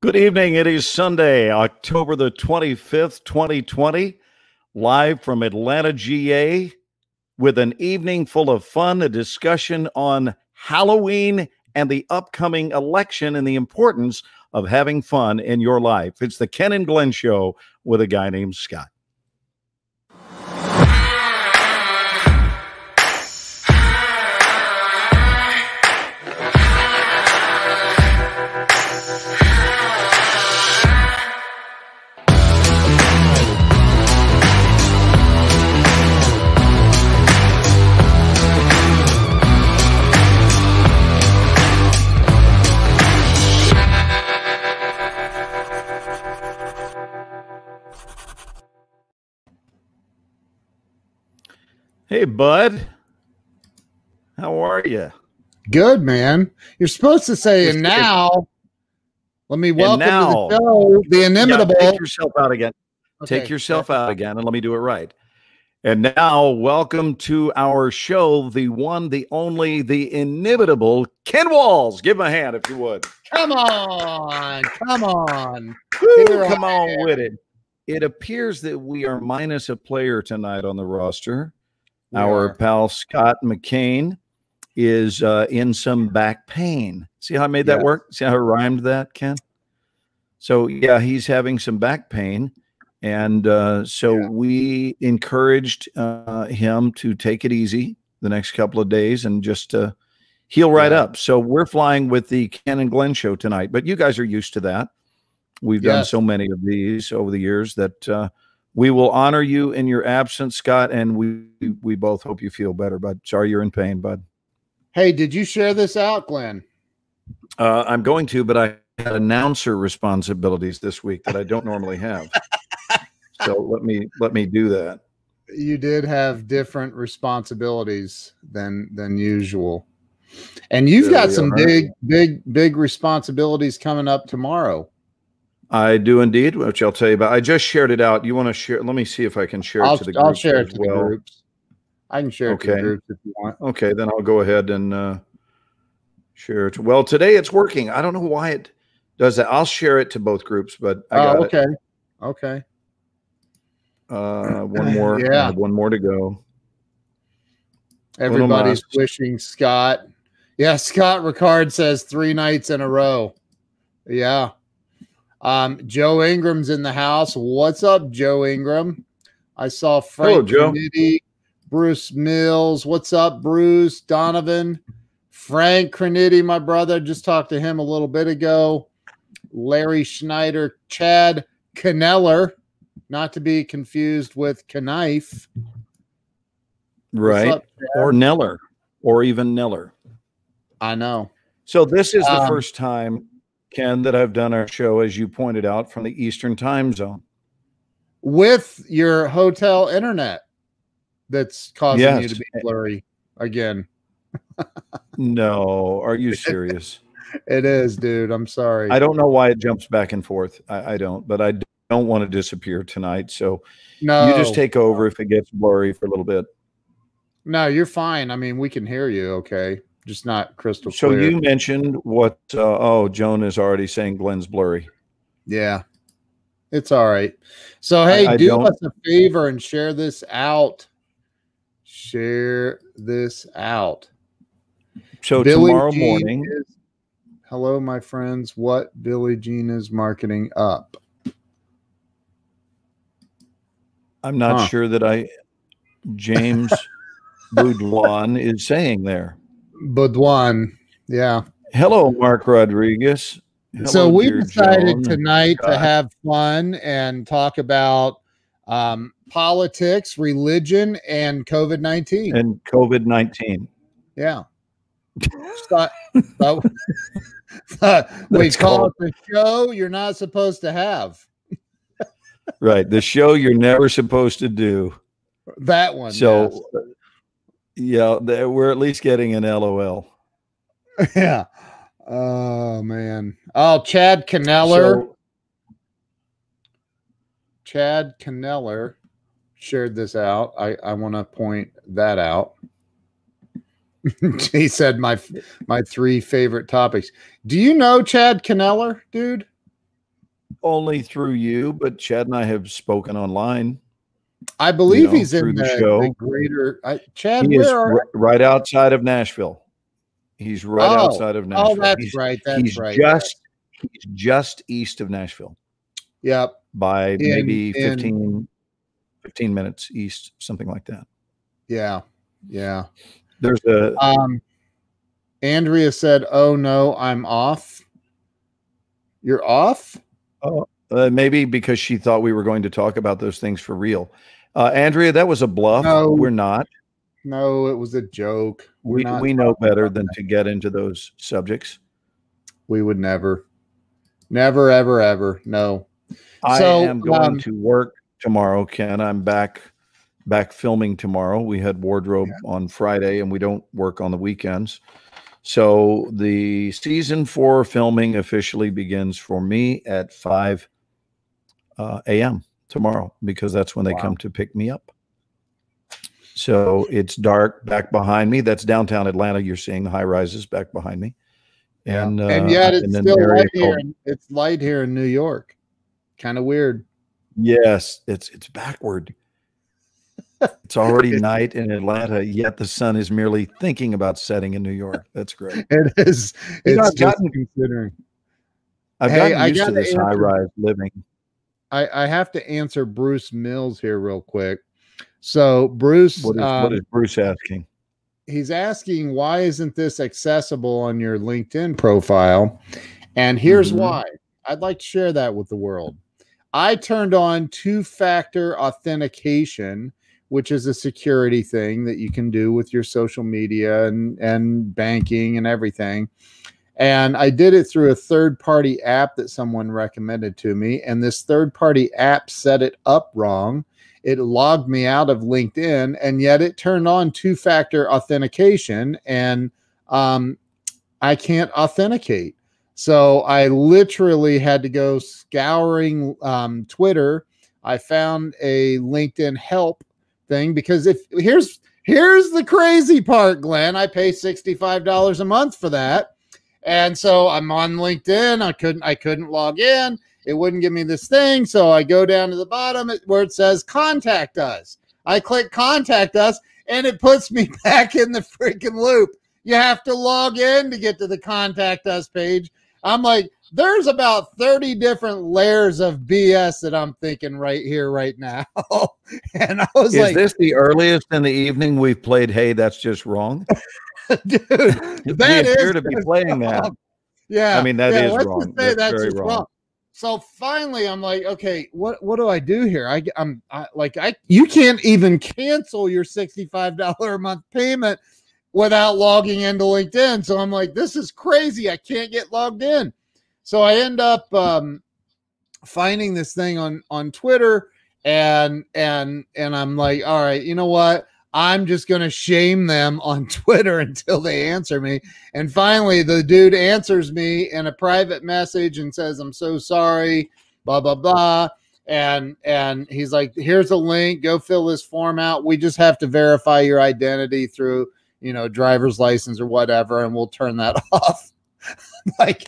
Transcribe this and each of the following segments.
Good evening. It is Sunday, October the 25th, 2020, live from Atlanta, GA, with an evening full of fun, a discussion on Halloween and the upcoming election and the importance of having fun in your life. It's the Ken and Glenn Show with a guy named Scott. Hey, bud. How are you? Good, man. You're supposed to say, and now, let me welcome to the show, the inimitable. Take yourself out again. Okay. Take yourself out again, and let me do it right. And now, welcome to our show, the one, the only, the inimitable Ken Walls. Give him a hand, if you would. Come on. Come on. Come on with it. It appears that we are minus a player tonight on the roster. Our pal Scott McCain is in some back pain. See how I made that work? See how I rhymed that, Ken? So, yeah, he's having some back pain. And we encouraged him to take it easy the next couple of days and just heal right up. So we're flying with the Ken and Glenn show tonight. But you guys are used to that. We've done so many of these over the years that we will honor you in your absence, Scott, and we both hope you feel better, bud. Sorry you're in pain, bud. Hey, did you share this out, Glenn? I'm going to, but I had announcer responsibilities this week that I don't normally have. So let me do that. You did have different responsibilities than usual. And you've got some big responsibilities coming up tomorrow. I do indeed, which I'll tell you about. I just shared it out. You want to share? Let me see if I can share it to the groups. I'll share it to the groups. I can share it to the groups if you want. Okay, then I'll go ahead and share it. Well, today it's working. I don't know why it does that. I'll share it to both groups, but I got it. Okay. One more. I have one more to go. Everybody's wishing Scott. Yeah, Scott Ricard says 3 nights in a row. Yeah. Joe Ingram's in the house. What's up, Joe Ingram? I saw Frank Crenity, Bruce Mills. What's up, Bruce? Donovan, Frank Crenity, my brother. Just talked to him a little bit ago. Larry Schneider, Chad Kneller, not to be confused with Knife. Right. Up, or Neller, or even Neller. I know. So this is the first time, Ken, that I've done our show, as you pointed out, from the Eastern time zone. With your hotel internet that's causing you to be blurry again. No, are you serious? It is, dude. I'm sorry. I don't know why it jumps back and forth. I don't, but I don't want to disappear tonight. So no, you just take over if it gets blurry for a little bit. No, you're fine. I mean, we can hear you. Okay. Just not crystal clear. So you mentioned what, Joan is already saying Glenn's blurry. Yeah, it's all right. So, hey, do us a favor and share this out. Share this out. So tomorrow morning. Hello, my friends. What Billie Jean is marketing up? I'm not sure that James Boudouin is saying there. Baudouin, yeah. Hello, Mark Rodriguez. Hello, so we decided tonight to have fun and talk about politics, religion, and COVID-19. And COVID-19. Yeah. We call it the show you're not supposed to have. Right. The show you're never supposed to do. That one. So, yeah, we're at least getting an LOL. Yeah. Oh, man. Oh, Chad Kneller. Chad Kneller shared this out. I want to point that out. He said my 3 favorite topics. Do you know Chad Kneller, dude? Only through you, but Chad and I have spoken online. I believe he's through in the show. the greater Chad. He is Where are right outside of Nashville. He's right outside of Nashville. Oh, that's right. That's right. He's just east of Nashville. Yep. By maybe 15 minutes east, something like that. Yeah. Yeah. There's a Andrea said, "Oh no, I'm off." You're off? Oh, maybe because she thought we were going to talk about those things for real. Andrea, that was a bluff. No, we're not. No, it was a joke. We know better than to get into those subjects. We would never. Never, ever, ever. No. I am going to work tomorrow, Ken. I'm back filming tomorrow. We had wardrobe on Friday, and we don't work on the weekends. So the season 4 filming officially begins for me at 5 a.m. tomorrow, because that's when they come to pick me up. So it's dark back behind me. That's downtown Atlanta. You're seeing the high rises back behind me. And yet it's still light here. It's light here in New York. Kind of weird. Yes, it's backward. It's already night in Atlanta, yet the sun is merely thinking about setting in New York. That's great. It is. I've gotten used to this high-rise living. I have to answer Bruce Mills here real quick. So Bruce, what is Bruce asking? He's asking, why isn't this accessible on your LinkedIn profile? And here's why. I'd like to share that with the world. I turned on 2-factor authentication, which is a security thing that you can do with your social media and banking and everything. And I did it through a third-party app that someone recommended to me. And this third-party app set it up wrong. It logged me out of LinkedIn, and yet it turned on 2-factor authentication, and I can't authenticate. So I literally had to go scouring Twitter. I found a LinkedIn help thing, because here's the crazy part, Glenn. I pay $65 a month for that. And so I'm on LinkedIn. I couldn't log in. It wouldn't give me this thing. So I go down to the bottom where it says contact us. I click contact us, and it puts me back in the freaking loop. You have to log in to get to the contact us page. I'm like, there's about 30 different layers of BS that I'm thinking right here, right now. And I was like, is this the earliest in the evening we've played Hey, That's Just Wrong? Dude, that we appear to be playing that. Yeah. I mean, that is wrong. That's very wrong. So finally, I'm like, okay, what do I do here? You can't even cancel your $65 a month payment without logging into LinkedIn. So I'm like, this is crazy. I can't get logged in. So I end up finding this thing on Twitter, and I'm like, all right, you know what? I'm just going to shame them on Twitter until they answer me. And finally, the dude answers me in a private message and says, I'm so sorry, blah, blah, blah. And he's like, here's a link. Go fill this form out. We just have to verify your identity through, driver's license or whatever, and we'll turn that off. Like,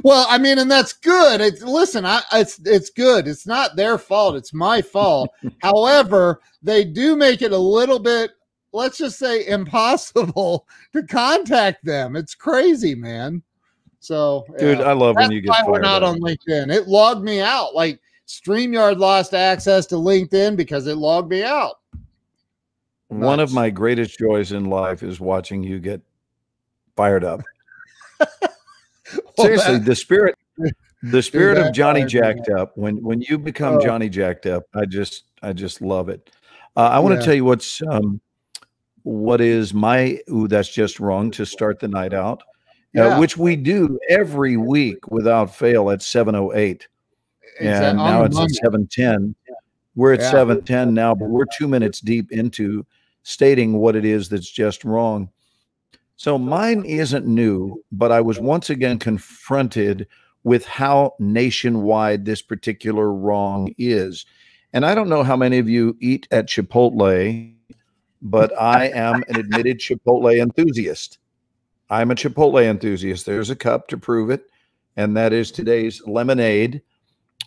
well, I mean, and that's good. It's good. It's not their fault. It's my fault. However, they do make it a little bit, let's just say, impossible to contact them. It's crazy, man. So, dude, I love when you get fired. We're not on LinkedIn. It logged me out. Like StreamYard lost access to LinkedIn because it logged me out. One of my greatest joys in life is watching you get fired up. Seriously, the spirit of Johnny Jacked Up. When you become Johnny Jacked Up, I just love it. I want to tell you what is my that's just wrong to start the night out, which we do every week without fail at 7:08, and now it's at 7:10. We're at 7:10 now, but we're 2 minutes deep into stating what it is that's just wrong. So mine isn't new, but I was once again confronted with how nationwide this particular wrong is. And I don't know how many of you eat at Chipotle, but I am an admitted Chipotle enthusiast. I'm a Chipotle enthusiast. There's a cup to prove it, and that is today's lemonade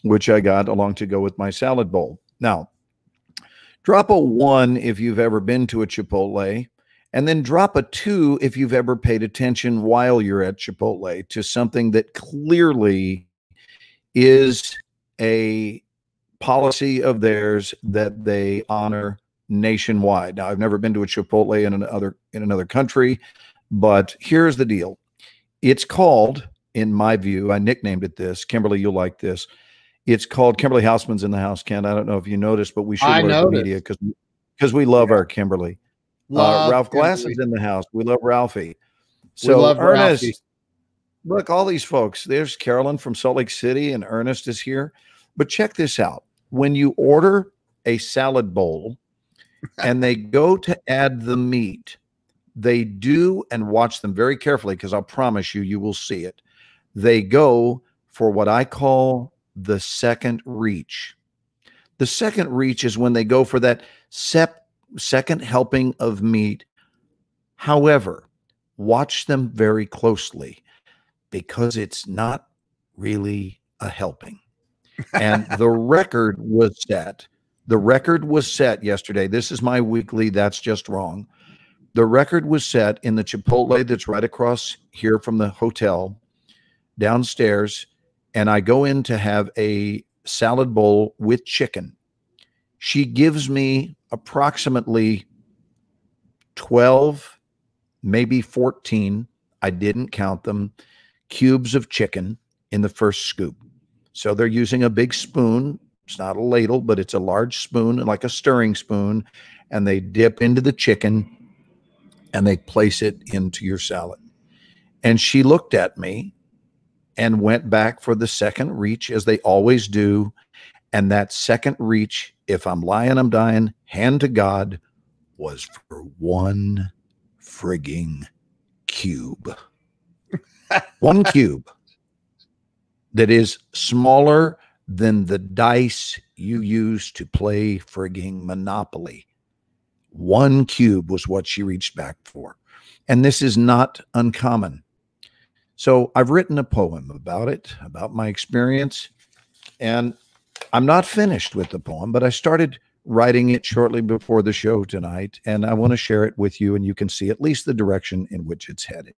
which I got along to go with my salad bowl. Now, drop a 1 if you've ever been to a Chipotle, and then drop a 2 if you've ever paid attention while you're at Chipotle to something that clearly is a policy of theirs that they honor nationwide. Now, I've never been to a Chipotle in another country, but here's the deal. It's called, in my view, I nicknamed it this. Kimberly, you'll like this. It's called Kimberly Hausman's in the house, Ken. I don't know if you noticed, but we should alert the media because we love our Kimberly. Ralph Glass is in the house. We love Ralphie. So we love Ernest. Ralphie. Look, all these folks. There's Carolyn from Salt Lake City, and Ernest is here. But check this out. When you order a salad bowl and they go to add the meat, they do, and watch them very carefully because I'll promise you, you will see it. They go for what I call the second reach. The second reach is when they go for that second helping of meat. However, watch them very closely because it's not really a helping. And the record was set. The record was set yesterday. This is my weekly. That's just wrong. The record was set in the Chipotle that's right across here from the hotel downstairs. And I go in to have a salad bowl with chicken. She gives me approximately 12, maybe 14, I didn't count them, cubes of chicken in the first scoop. So they're using a big spoon. It's not a ladle, but it's a large spoon, like a stirring spoon, and they dip into the chicken and they place it into your salad. And she looked at me and went back for the second reach, as they always do. And that second reach, if I'm lying, I'm dying, hand to God, was for 1 frigging cube. 1 cube that is smaller than the dice you use to play frigging Monopoly. 1 cube was what she reached back for. And this is not uncommon. So I've written a poem about it, about my experience, and I'm not finished with the poem, but I started writing it shortly before the show tonight, and I want to share it with you, and you can see at least the direction in which it's headed.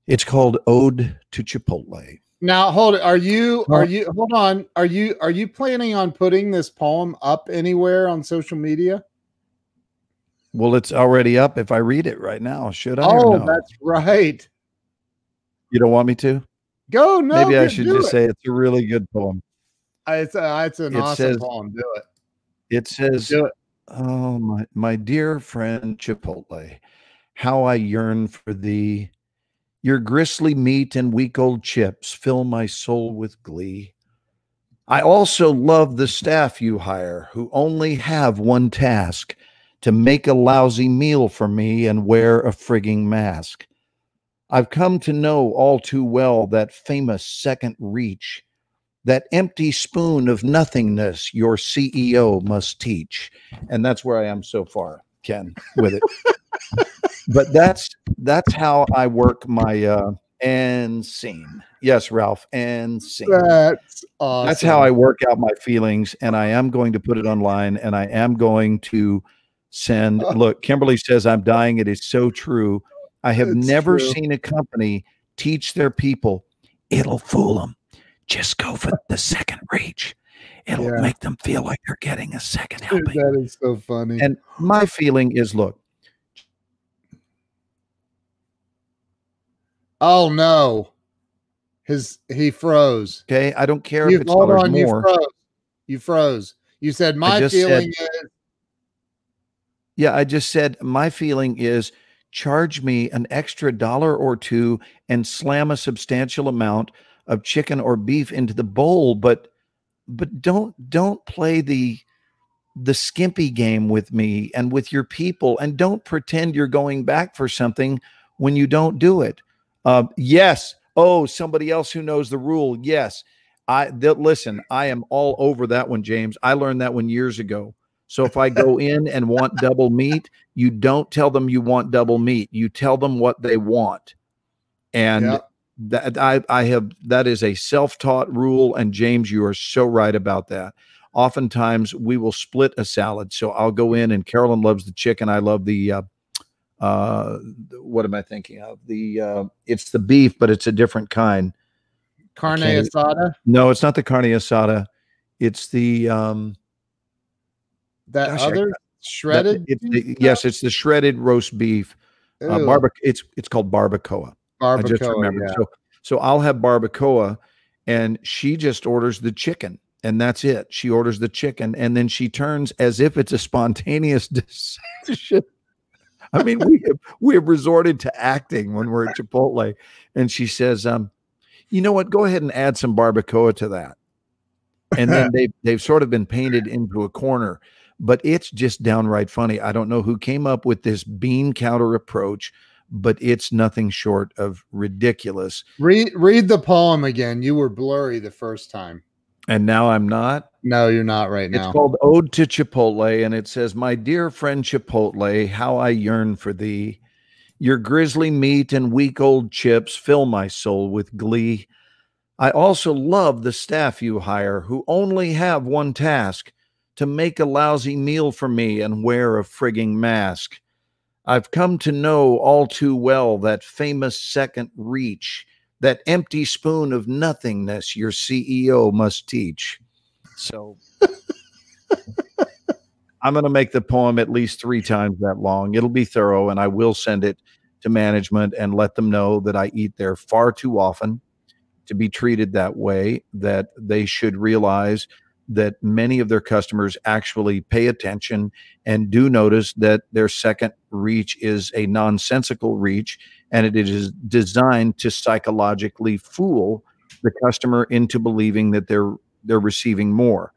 It's called Ode to Chipotle. Now, hold it. Hold on. Are you planning on putting this poem up anywhere on social media? Well, it's already up if I read it right now. Should I? Oh, no? That's right. You don't want me to? Go. No, maybe I should just say it's a really good poem. It's an awesome poem. Do it. It says, do it. Oh, my dear friend Chipotle, how I yearn for thee. Your gristly meat and week-old chips fill my soul with glee. I also love the staff you hire, who only have one task, to make a lousy meal for me and wear a frigging mask. I've come to know all too well that famous second reach, that empty spoon of nothingness your CEO must teach. And that's where I am so far, Ken, with it. But that's how I work my end scene. Yes, Ralph, end scene. That's awesome. That's how I work out my feelings, and I am going to put it online, and I am going to send. Look, Kimberly says I'm dying. It is so true. I have never seen a company teach their people, it'll fool them. Just go for the second reach. It'll make them feel like they're getting a second helping. That is so funny. And my feeling is, look. Oh no. He froze. Okay. I don't care if it's $1 more. You froze. You said my feeling is. Yeah, I just said my feeling is charge me an extra $1 or $2 and slam a substantial amount of chicken or beef into the bowl, but don't play the skimpy game with me and with your people, and don't pretend you're going back for something when you don't do it. Yes. Oh, somebody else who knows the rule. Yes. Listen, I am all over that one, James. I learned that one years ago. So if I go in and want double meat, you don't tell them you want double meat. You tell them what they want. And That is a self-taught rule. And James, you are so right about that. Oftentimes we will split a salad. So I'll go in, and Carolyn loves the chicken. I love the, what am I thinking of? It's the beef, but it's a different kind. Carne asada? No, it's not the carne asada. It's the, shredded. Yes, it's the shredded roast beef. It's called barbacoa. I just remembered. Yeah. So I'll have barbacoa, and she just orders the chicken, and that's it. She orders the chicken, and then she turns as if it's a spontaneous decision. I mean, we have resorted to acting when we're at Chipotle, and she says, "You know what? Go ahead and add some barbacoa to that." And then they've sort of been painted into a corner. But it's just downright funny. I don't know who came up with this bean counter approach, but it's nothing short of ridiculous. Read the poem again. You were blurry the first time. And now I'm not? No, you're not right now. It's called Ode to Chipotle, and it says, "My dear friend Chipotle, how I yearn for thee. Your grisly meat and week-old chips fill my soul with glee. I also love the staff you hire, who only have one task, to make a lousy meal for me and wear a frigging mask. I've come to know all too well that famous second reach, that empty spoon of nothingness your CEO must teach." So I'm going to make the poem at least 3 times that long. It'll be thorough, and I will send it to management and let them know that I eat there far too often to be treated that way, that they should realize that many of their customers actually pay attention and do notice that their second reach is a nonsensical reach, and it is designed to psychologically fool the customer into believing that they're receiving more.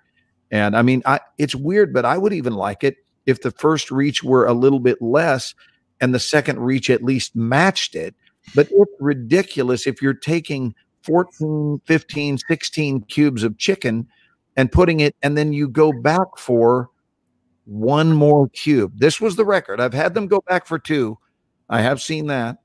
And I mean, it's weird, but I would even like it if the first reach were a little bit less and the second reach at least matched it. But it's ridiculous if you're taking 14, 15, 16 cubes of chicken and putting it, and then you go back for one more cube. This was the record. I've had them go back for 2. I have seen that.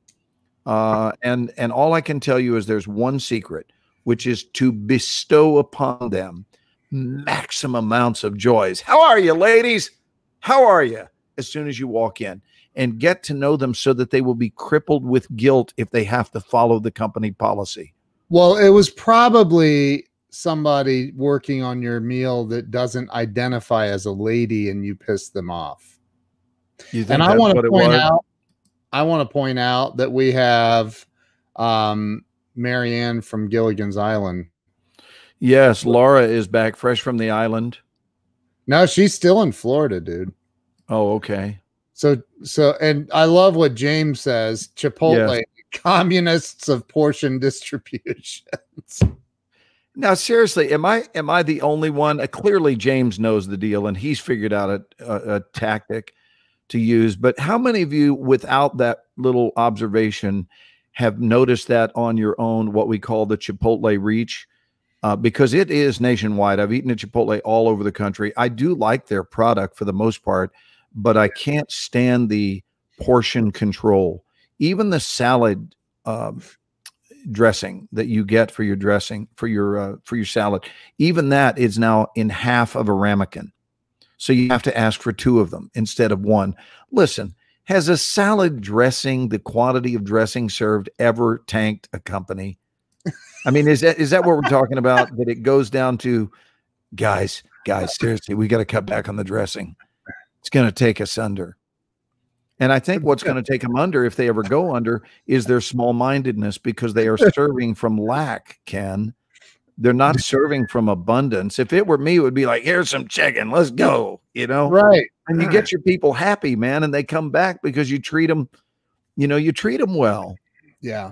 And all I can tell you is there's one secret, which is to bestow upon them maximum amounts of joys. How are you, ladies? How are you? As soon as you walk in, and get to know them so that they will be crippled with guilt if they have to follow the company policy. Well, it was probably somebody working on your meal that doesn't identify as a lady, and you piss them off. And I want to point out that we have Marianne from Gilligan's Island. Yes, Laura is back fresh from the island. No, she's still in Florida, dude. Oh, okay. So, and I love what James says, Chipotle, yes. Communists of portion distributions. Now, seriously, am I the only one? Clearly, James knows the deal, and he's figured out a tactic to use. But how many of you, without that little observation, have noticed that on your own, what we call the Chipotle reach? Because it is nationwide. I've eaten at Chipotle all over the country. I do like their product for the most part, but I can't stand the portion control. Even the salad dressing that you get for your dressing, for your salad, even that is now in half of a ramekin. So you have to ask for 2 of them instead of 1. Listen, has a salad dressing, the quantity of dressing served, ever tanked a company? I mean, is that what we're talking about? That it goes down to, guys, seriously, we got to cut back on the dressing. It's going to take us under. And I think what's going to take them under, if they ever go under, is their small-mindedness, because they are serving from lack, Ken. They're not serving from abundance. If it were me, it would be like, here's some chicken, let's go, you know? Right. And you get your people happy, man, and they come back because you treat them, you treat them well. Yeah.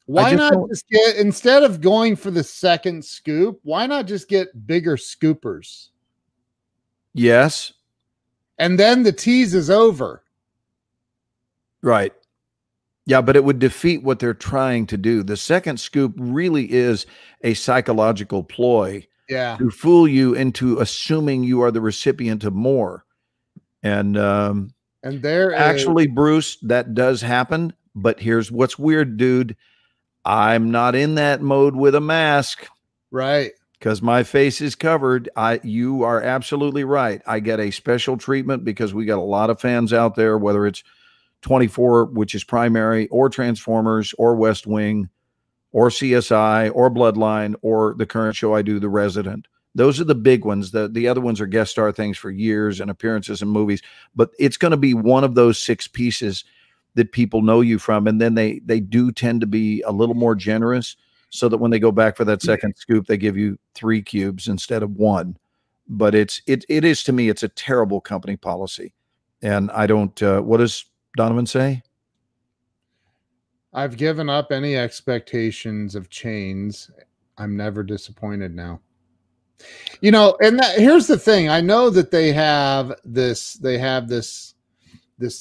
Why not just get, instead of going for the second scoop, why not just get bigger scoopers? Yes. And then the tease is over. Right. Yeah, but it would defeat what they're trying to do. The second scoop really is a psychological ploy to fool you into assuming you are the recipient of more. And there actually, Bruce, that does happen. But here's what's weird, dude. I'm not in that mode with a mask. Right. Because my face is covered. You are absolutely right. I get a special treatment because we got a lot of fans out there, whether it's 24, which is primary, or Transformers, or West Wing, or CSI, or Bloodline, or the current show I do, The Resident. Those are the big ones. The other ones are guest star things for years and appearances in movies. But it's going to be one of those 6 pieces that people know you from. And then they do tend to be a little more generous, so that when they go back for that second scoop, they give you 3 cubes instead of 1. But it is, to me, it's a terrible company policy. And I don't, what does Donovan say? I've given up any expectations of chains. I'm never disappointed now. You know, and here's the thing. I know that they have this,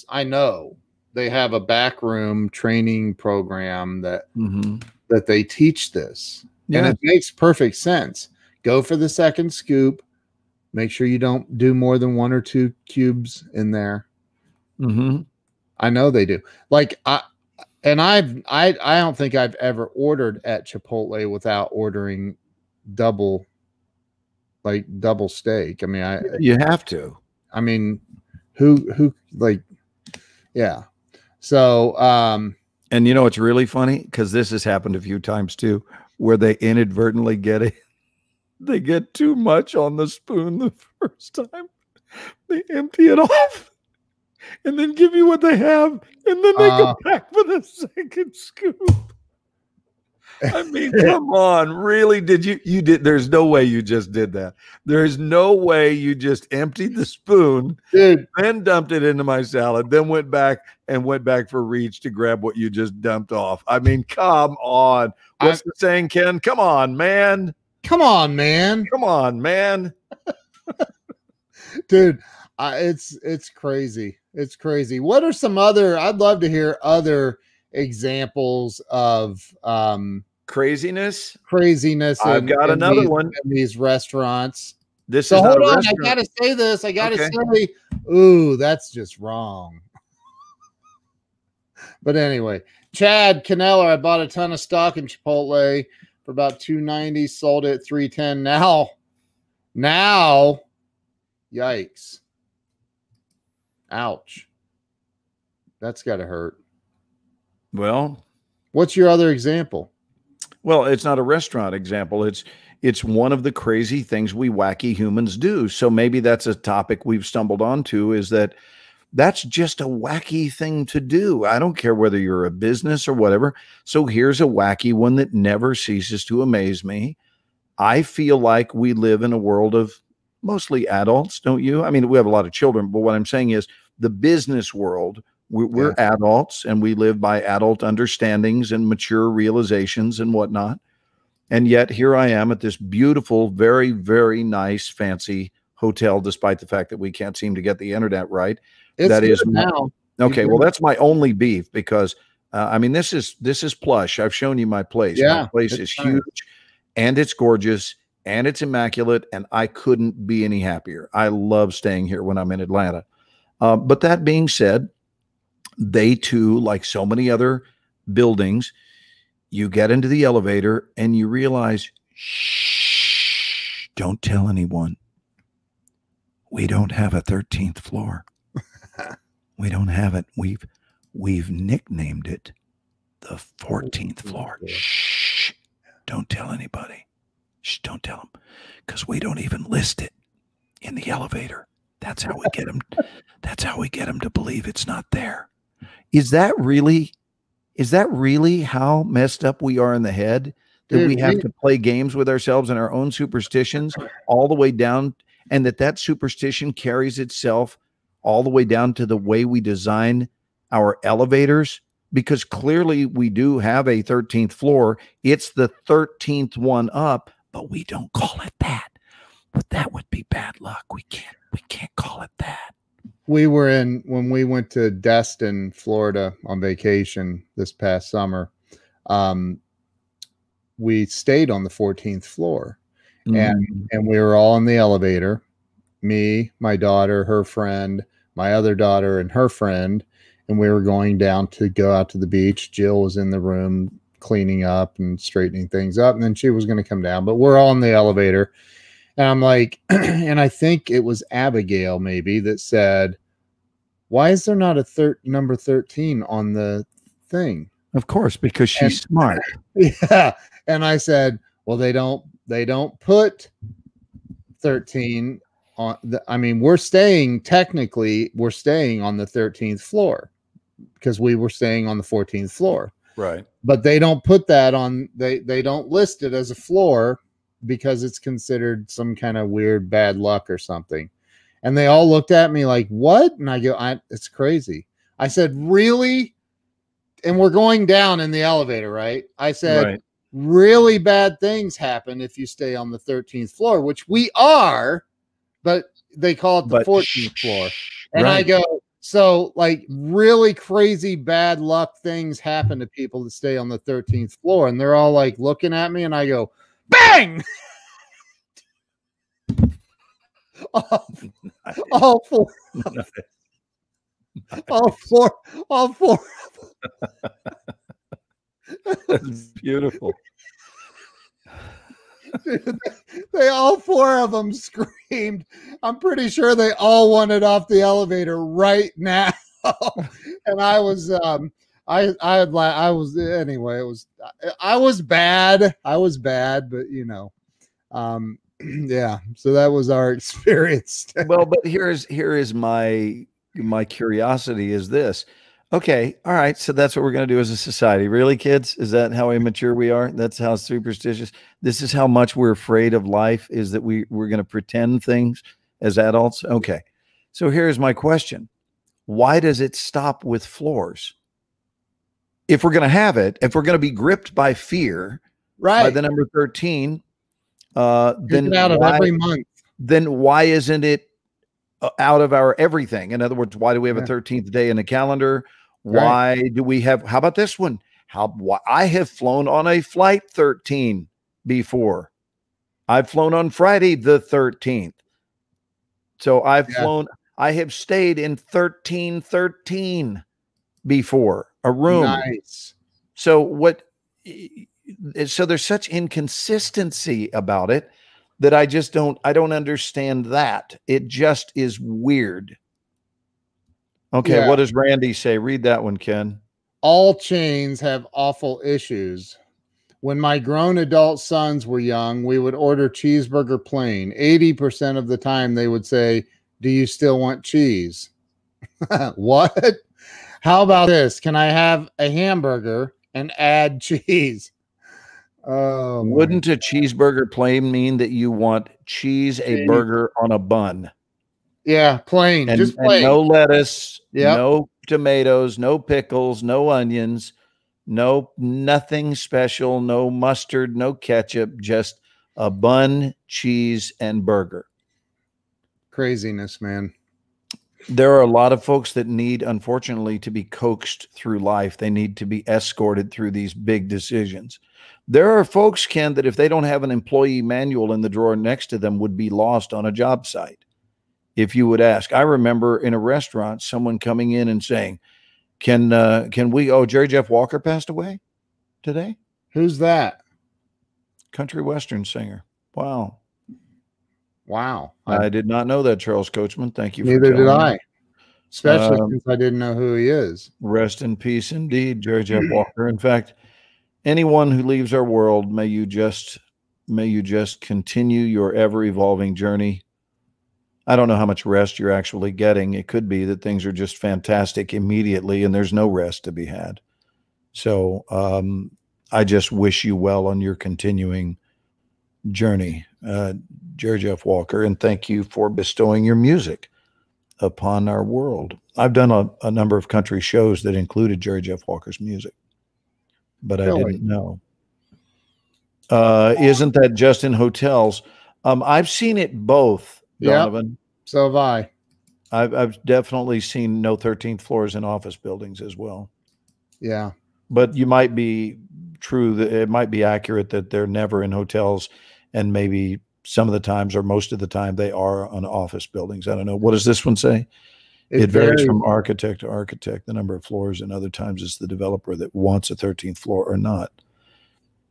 I know they have a backroom training program that, that they teach this. Yeah. And it makes perfect sense. Go for the second scoop. Make sure you don't do more than 1 or 2 cubes in there. I know they do. Like I don't think I've ever ordered at Chipotle without ordering double steak. I mean, you have to. I mean, who like, yeah. So, and you know, it's really funny because this has happened a few times too, where they inadvertently they get too much on the spoon the first time. They empty it off and then give you what they have, and then they go back for the second scoop. I mean, come on, really? You did? There's no way you just did that. There's no way you just emptied the spoon, dude, then dumped it into my salad, then went back for reach to grab what you just dumped off. I mean, come on. What's the saying, Ken? Come on, man. Come on, man. Come on, man. Dude, it's crazy. It's crazy. What are some other? I'd love to hear other examples of craziness. I've got another one in these restaurants. This so is hold not on. restaurant. I gotta say this. I gotta say, ooh, that's just wrong. But anyway, Chad Caneller, I bought a ton of stock in Chipotle for about $2.90, sold it at $3.10. Now, yikes. Ouch. That's gotta hurt. Well, what's your other example? Well, it's not a restaurant example. It's one of the crazy things we wacky humans do. So maybe that's a topic we've stumbled onto, is that's just a wacky thing to do. I don't care whether you're a business or whatever. So here's a wacky one that never ceases to amaze me. I feel like we live in a world of mostly adults, don't you? I mean, we have a lot of children, but what I'm saying is the business world, we're adults, and we live by adult understandings and mature realizations and whatnot. And yet here I am at this beautiful, very, very nice, fancy hotel, despite the fact that we can't seem to get the internet right. That is now. Okay. Well, that's my only beef, because I mean, this is plush. I've shown you my place. Yeah, my place is huge, and it's gorgeous, and it's immaculate, and I couldn't be any happier. I love staying here when I'm in Atlanta. But that being said, they too, like so many other buildings, you get into the elevator and you realize, shh, don't tell anyone. We don't have a 13th floor. We don't have it. We've nicknamed it the 14th floor. Shh, don't tell anybody. Shh, don't tell them, because we don't even list it in the elevator. That's how we get them. That's how we get them to believe it's not there. Is that really how messed up we are in the head, that we have to play games with ourselves and our own superstitions all the way down, and that superstition carries itself all the way down to the way we design our elevators? Because clearly we do have a 13th floor. It's the 13th one up, but we don't call it that. But that would be bad luck. We can't call it that. When we went to Destin, Florida on vacation this past summer, we stayed on the 14th floor, and we were all in the elevator, me, my daughter, her friend, my other daughter and her friend, and we were going down to go out to the beach. Jill was in the room cleaning up and straightening things up, and then she was going to come down, but we're all in the elevator, and I'm like, and I think it was Abigail maybe that said, why is there not a number 13 on the thing? Of course, because she's smart. Yeah. And I said, well, they don't put 13 on I mean, we're staying on the 13th floor because we were staying on the 14th floor. Right. But they don't put that on, they don't list it as a floor because it's considered some kind of weird bad luck or something. And they all looked at me like, what? And I go, it's crazy. I said, really? And we're going down in the elevator, right? I said, right. Really bad things happen if you stay on the 13th floor, which we are, but they call it the 14th floor. And right. I go, so like really crazy bad luck things happen to people that stay on the 13th floor. And they're all like looking at me, and I go, bang! all four. That's beautiful. Dude, they all four of them screamed. I'm pretty sure they all wanted off the elevator right now. And I was anyway, I was bad, but you know, yeah, so that was our experience. Well, but here is my curiosity is this. Okay, all right, so that's what we're going to do as a society. Really, kids? Is that how immature we are? That's how superstitious? This is how much we're afraid of life, is that we're going to pretend things as adults? Okay, so here's my question. Why does it stop with floors? If we're going to have it, if we're going to be gripped by fear, right, by the number 13, then out of every month. Then why isn't it out of our everything? In other words, why do we have a 13th day in the calendar? Why do we have, how about this one? I have flown on a flight 13 before. I've flown on Friday the 13th. So I have stayed in 1313 before, a room. Nice. So so there's such inconsistency about it that I don't understand that. It just is weird. Okay, yeah. What does Randy say? Read that one, Ken. All chains have awful issues. When my grown adult sons were young, we would order cheeseburger plain. 80% of the time they would say, do you still want cheese? What? How about this? Can I have a hamburger and add cheese? Oh, wouldn't a cheeseburger plain mean that you want cheese, a burger on a bun? Yeah, plain, just plain. And no lettuce, no tomatoes, no pickles, no onions, nothing special, no mustard, no ketchup, just a bun, cheese, and burger. Craziness, man. There are a lot of folks that need, unfortunately, to be coaxed through life. They need to be escorted through these big decisions. There are folks, Ken, that if they don't have an employee manual in the drawer next to them would be lost on a job site. If you would ask, I remember in a restaurant, someone coming in and saying, can we, Jerry Jeff Walker passed away today. Who's that? Country Western singer. Wow. Wow. I did not know that, Charles Coachman. Thank you. Neither did I. Especially since I didn't know who he is. Rest in peace indeed, Jerry Jeff Walker. In fact, anyone who leaves our world, may you just continue your ever-evolving journey. I don't know how much rest you're actually getting. It could be that things are just fantastic immediately and there's no rest to be had. So I just wish you well on your continuing journey, Jerry Jeff Walker, and thank you for bestowing your music upon our world. I've done a number of country shows that included Jerry Jeff Walker's music, but I didn't know. Isn't that just in hotels? I've seen it both, Donovan. Yep, so have I. I've definitely seen no 13th floors in office buildings as well. Yeah. But you might be true that it might be accurate that they're never in hotels, and maybe some of the times or most of the time they are on office buildings. I don't know. What does this one say? It varies from architect to architect, the number of floors, and other times it's the developer that wants a 13th floor or not.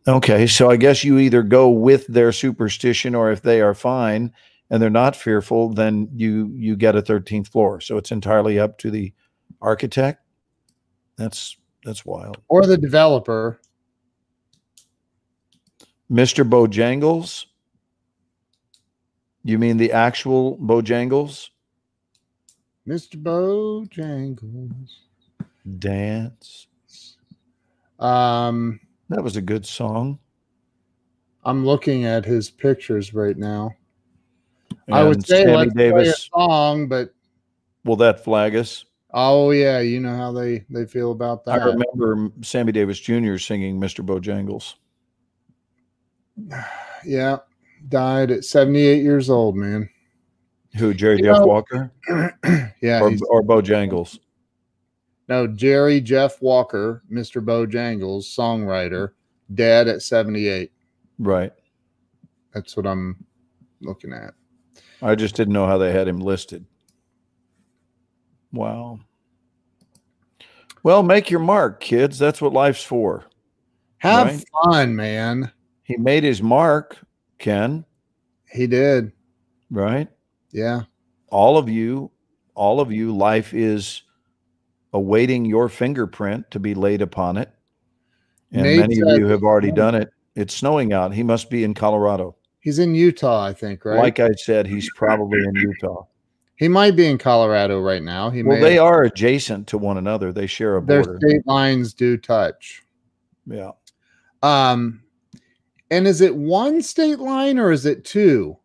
Okay, so I guess you either go with their superstition, or if they are fine and they're not fearful, then you get a 13th floor. So it's entirely up to the architect. That's wild. Or the developer. Mr. Bojangles? You mean the actual Bojangles? Mr. Bojangles. Dance. That was a good song. I'm looking at his pictures right now. And I would say Sammy let's Davis, play a song, but will that flag us? oh yeah, you know how they feel about that. I remember Sammy Davis Jr. singing Mr. Bojangles. Yeah, died at 78 years old, man. Who, Jerry Jeff Walker? Yeah, or Bojangles? No, Jerry Jeff Walker, Mr. Bojangles, songwriter, dead at 78. Right. That's what I'm looking at. I just didn't know how they had him listed. Wow. Well, make your mark, kids. That's what life's for. Have fun, man. He made his mark, Ken. He did. Right? Yeah. All of you, life is awaiting your fingerprint to be laid upon it. And Nate many of you have already done it. It's snowing out. He must be in Colorado. He's in Utah, I think, right? Like I said, he's probably in Utah. He might be in Colorado right now. They are adjacent to one another. They share a border. Their state lines do touch. Yeah. And is it one state line or is it two?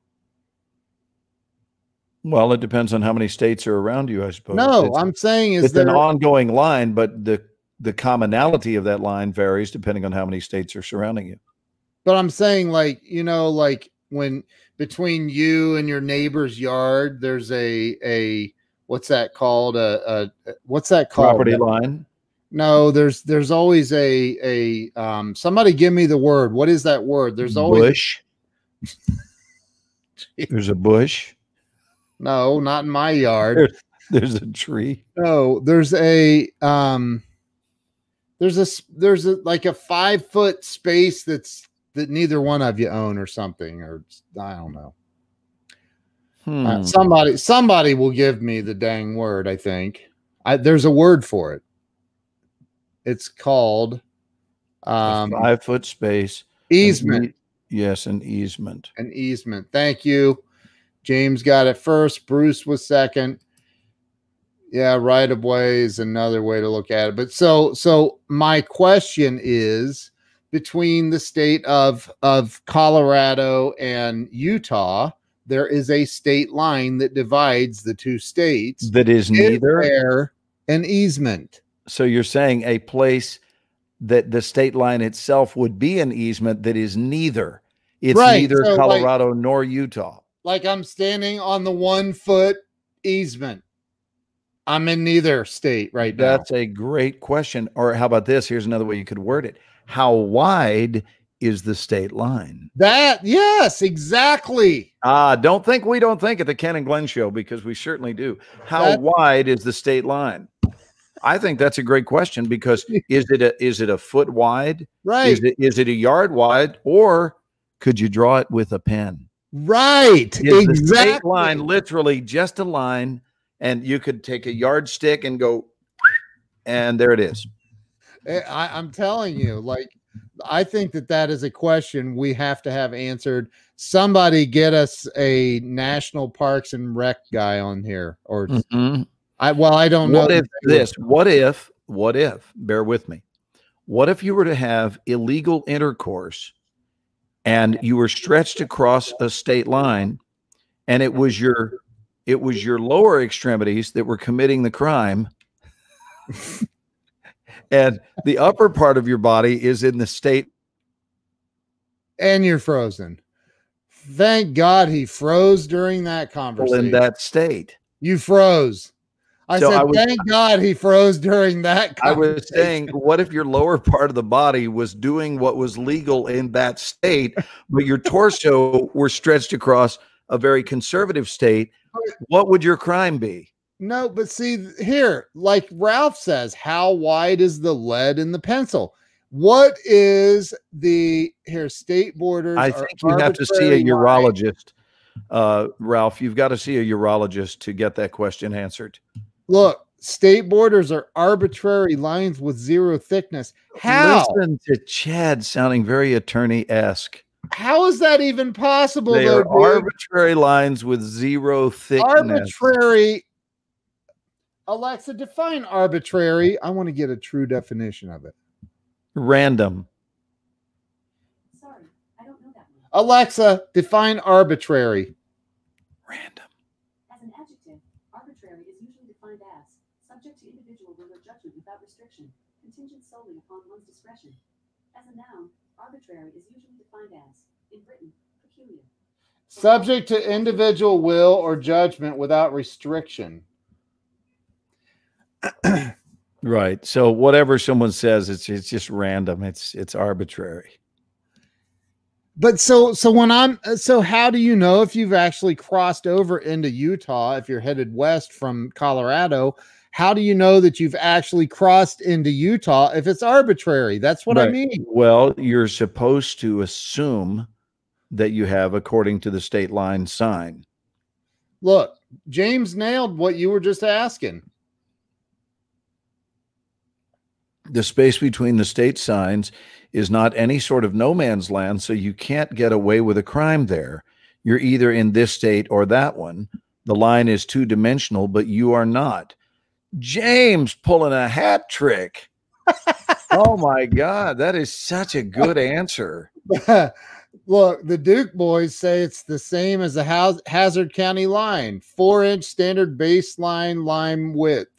Well, it depends on how many states are around you, I suppose. No, I'm saying it's an ongoing line, but the commonality of that line varies depending on how many states are surrounding you. But I'm saying, like, you know, like when between you and your neighbor's yard, there's a what's that called? What's that called? Property line? No, there's always a somebody give me the word. What is that word? There's always bush. There's a bush. No, not in my yard. There's a tree. No, there's a like a 5-foot space that neither one of you own or something, or I don't know. Somebody will give me the dang word. I think there's a word for it. It's called a 5-foot space. Easement. Yes, an easement. An easement. Thank you. James got it first. Bruce was second. Yeah, right of way is another way to look at it. But so my question is, between the state of Colorado and Utah, there is a state line that divides the two states. That is neither there an easement. So you're saying a place that the state line itself would be an easement that is neither. It's neither Colorado nor Utah. Like I'm standing on the 1-foot easement. I'm in neither state right now. That's a great question. Or how about this? Here's another way you could word it. How wide is the state line? Yes, exactly. Don't think we don't think at the Ken and Glenn show, because we certainly do. How wide is the state line? I think that's a great question, because is it a foot wide? Right. Is it a yard wide, or could you draw it with a pen? Right. Is the state line literally just a line, and you could take a yardstick and go, and there it is. I'm telling you, like, I think that is a question we have to have answered. Somebody get us a National Parks and Rec guy on here, or I don't know. What if, bear with me. What if you were to have illegal intercourse and you were stretched across a state line, and it was your lower extremities that were committing the crime, and the upper part of your body is in the state, and you're frozen. Thank God he froze during that conversation. In that state, you froze. Thank God he froze during that conversation. I was saying, what if your lower part of the body was doing what was legal in that state, but your torso were stretched across a very conservative state? What would your crime be? No, but see here, like Ralph says, how wide is the lead in the pencil? What is the state borders? I think you have to see a urologist, Ralph. You've got to see a urologist to get that question answered. Look, state borders are arbitrary lines with zero thickness. How? Listen to Chad sounding very attorney-esque. How is that even possible? They are arbitrary lines with zero thickness. Arbitrary. Alexa, define arbitrary. I want to get a true definition of it. Random. Sorry, I don't know that one. Alexa, define arbitrary. Random. As an adjective, arbitrary is usually defined as subject to individual will or judgment without restriction, contingent solely upon one's discretion. As a noun, arbitrary is usually defined as, in Britain, peculiar. Subject to individual will or judgment without restriction. Right. So whatever someone says, it's just random. It's arbitrary. But so how do you know if you've actually crossed over into Utah, if you're headed west from Colorado, how do you know that you've actually crossed into Utah if it's arbitrary? That's what I mean. Well, you're supposed to assume that you have according to the state line sign. Look, James nailed what you were just asking. The space between the state signs is not any sort of no man's land, so you can't get away with a crime there. You're either in this state or that one. The line is two-dimensional, but you are not. James pulling a hat trick. Oh, my God. That is such a good answer. Look, the Duke boys say it's the same as the Hazard County line, 4-inch standard baseline line width.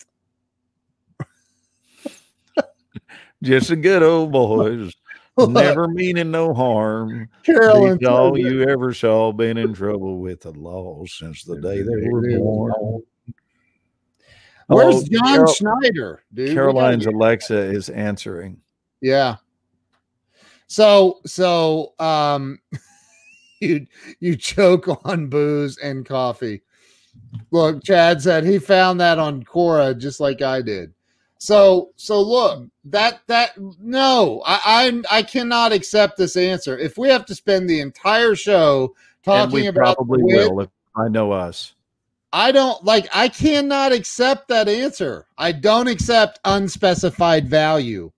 Just a good old boys, never meaning no harm. Carolyn, all you ever saw been in trouble with the law since the day they were born. Where's John Schneider, dude? Caroline's Alexa is answering. Yeah. So you choke on booze and coffee. Look, Chad said he found that on Quora just like I did. So look, no, I cannot accept this answer. If we have to spend the entire show talking about probably will, if I know us. I cannot accept that answer. I don't accept unspecified value.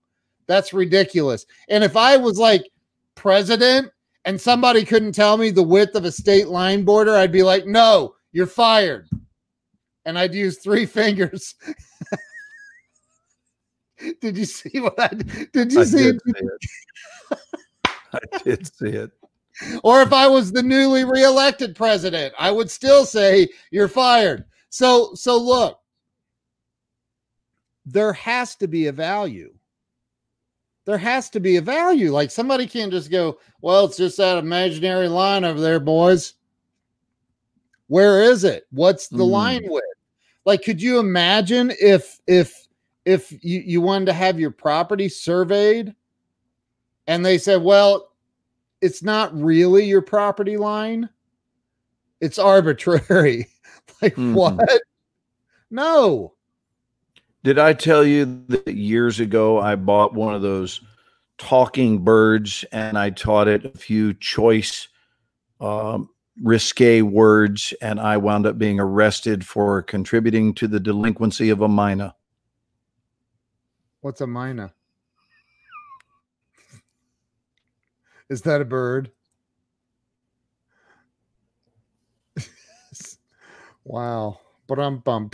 That's ridiculous. And if I was like president and somebody couldn't tell me the width of a state line border, I'd be like, no, you're fired. And I'd use 3 fingers. Did you see what I did? Did you see it? I did see it. Or if I was the newly reelected president, I would still say you're fired. So look, there has to be a value. There has to be a value. Like somebody can't just go, well, it's just that imaginary line over there, boys. Where is it? What's the line width? Like, could you imagine if you wanted to have your property surveyed and they said, well, it's not really your property line. It's arbitrary. Like what? No. Did I tell you that years ago I bought one of those talking birds and I taught it a few choice risque words and I wound up being arrested for contributing to the delinquency of a mina? What's a mina? Is that a bird? Wow. Bum.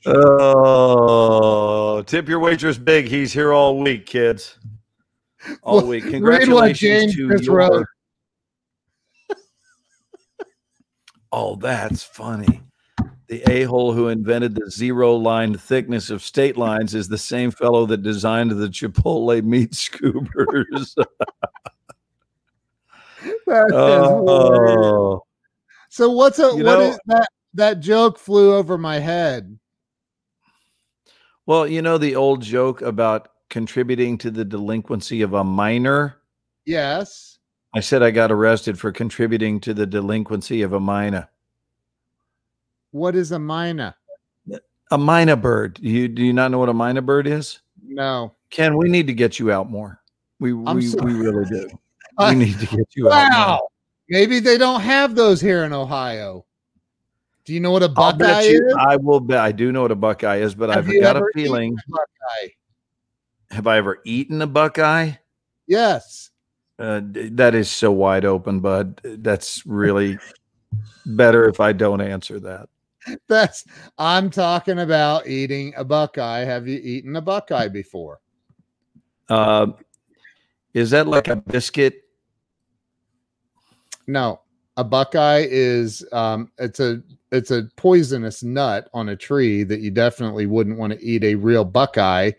Oh, tip your waitress big. He's here all week, kids. All week. Congratulations to your... Oh, that's funny. The a-hole who invented the zero-line thickness of state lines is the same fellow that designed the Chipotle meat scoopers. Oh. So what is that joke flew over my head? Well, you know the old joke about contributing to the delinquency of a minor? Yes. I said I got arrested for contributing to the delinquency of a mina. What is a mina? A mina bird. Do you not know what a mina bird is? No. Ken, we need to get you out more. We really do. I- We need to get you out. Wow. Maybe they don't have those here in Ohio. Do you know what a I'll Buckeye bet you. is? I will bet. I do know what a Buckeye is, but Have I've you got a ever feeling. eaten a Buckeye? Have I ever eaten a Buckeye? Yes. That is so wide open, bud. That's really better if I don't answer that. I'm talking about eating a Buckeye. Have you eaten a Buckeye before? Is that like a biscuit? No. A Buckeye is it's a poisonous nut on a tree that you definitely wouldn't want to eat a real Buckeye.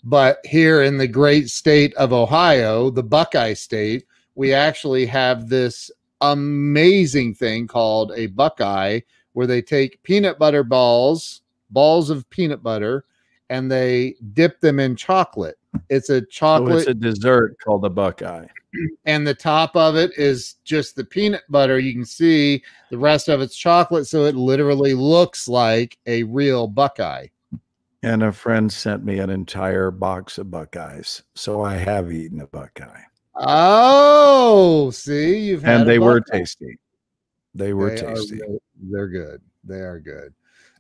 But here in the great state of Ohio, the Buckeye state, we actually have this amazing thing called a Buckeye, where they take peanut butter balls of peanut butter, and they dip them in chocolate. It's a chocolate. So it's a dessert called a Buckeye. And the top of it is just the peanut butter. You can see the rest of it's chocolate, so it literally looks like a real Buckeye. And a friend sent me an entire box of Buckeyes, so I have eaten a Buckeye. Oh, see, you've had And they a were Buckeye. tasty. They were They tasty. They're good. They are good.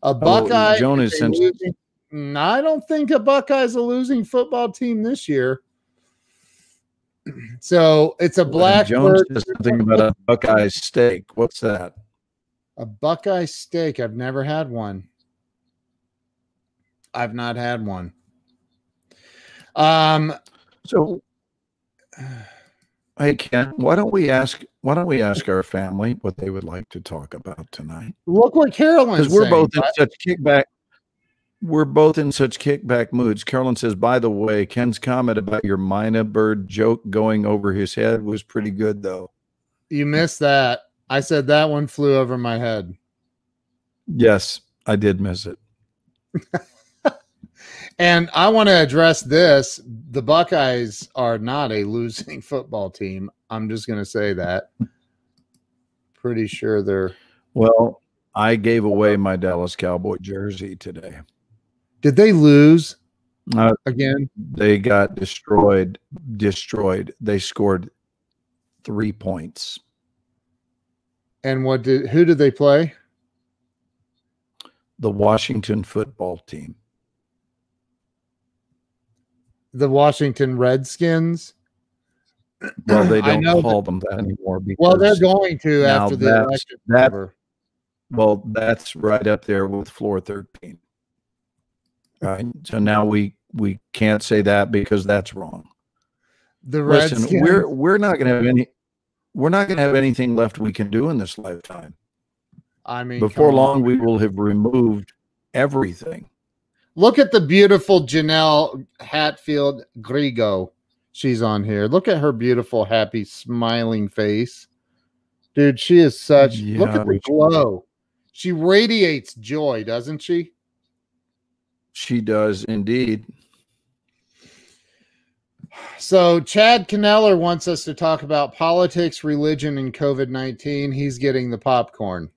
A Buckeye. Joan is has a sent- losing- No, I don't think a Buckeye's a losing football team this year. So it's a Jones Blackbird. says something about a Buckeye steak. What's that? A Buckeye steak. I've never had one. I've not had one. So, hey Ken, why don't we ask our family what they would like to talk about tonight? Look what Carolyn's Because we're saying, both in bud. such kickback. We're both in such kickback moods. Carolyn says, by the way, Ken's comment about your Mina bird joke going over his head was pretty good, though. You missed that. I said that one flew over my head. Yes, I did miss it. And I want to address this. The Buckeyes are not a losing football team. I'm just going to say that. Pretty sure they're. Well, I gave away my Dallas Cowboy jersey today. Did they lose Uh, again? They got destroyed. They scored 3 points. And who did they play? The Washington football team. The Washington Redskins. Well, they I don't know call them that anymore. Because, Well, they're going to now after the that's- election. that- Over. Well, that's right up there with floor 13. Right. So now we can't say that because that's wrong. The Listen, Redskins. we're not going to have anything left we can do in this lifetime. I mean, Before come on. long, we will have removed everything. Look at the beautiful Janelle Hatfield Grigo. She's on here. Look at her beautiful, happy, smiling face. Dude, she is such. Look Yeah, at the glow. She radiates joy, doesn't she? She does indeed. So Chad Kneller wants us to talk about politics, religion, and COVID-19. He's getting the popcorn.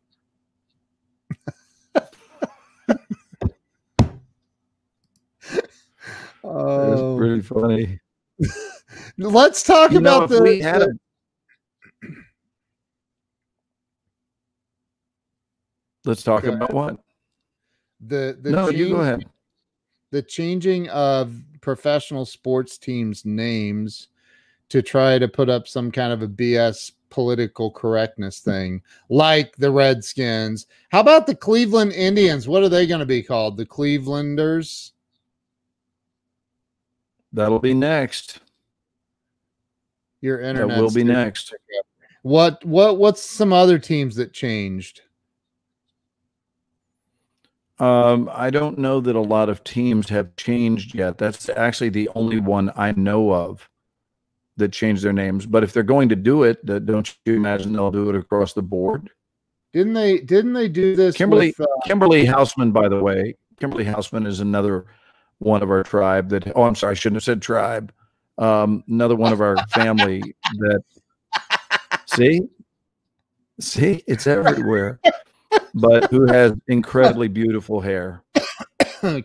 It's pretty funny. Let's talk You know, about if we had let's talk Go about what? the No, you go ahead. The changing of professional sports teams' names to try to put up some kind of a BS political correctness thing, like the Redskins. How about the Cleveland Indians? What are they going to be called? The Clevelanders? That'll be next. Your That internet will be next. What's some other teams that changed? I don't know that a lot of teams have changed yet. That's actually the only one I know of that changed their names. But if they're going to do it, don't you imagine they'll do it across the board? Didn't they do this? Kimberly with, Kimberly Hausman, by the way, Kimberly Hausman is another one of our tribe that. Oh, I'm sorry, I shouldn't have said tribe. Another one of our family that. See, it's everywhere. But who has incredibly beautiful hair.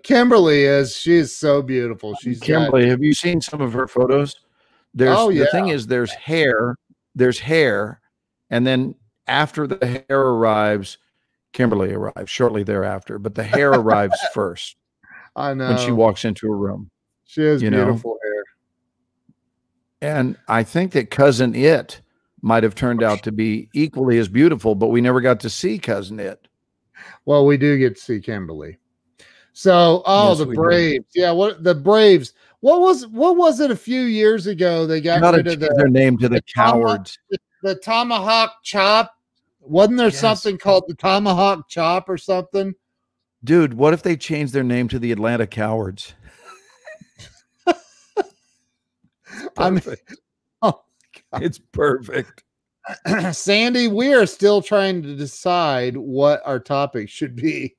Kimberly she is so beautiful. She's Kimberly, have you seen some of her photos? The thing is, there's hair, and then after the hair arrives, Kimberly arrives shortly thereafter, but the hair arrives first. I know. When she walks into a room. She has beautiful hair. And I think that Cousin It might have turned out to be equally as beautiful, but we never got to see Cousin It. Well, we do get to see Kimberly. So, yes, the Braves. Do. Yeah, what the Braves. What was it a few years ago? They got rid of their name to the Cowards. The Tomahawk Chop. Wasn't there something called the Tomahawk Chop or something? Dude, what if they changed their name to the Atlanta Cowards? I mean, oh my God. It's perfect. Sandy, we are still trying to decide what our topic should be.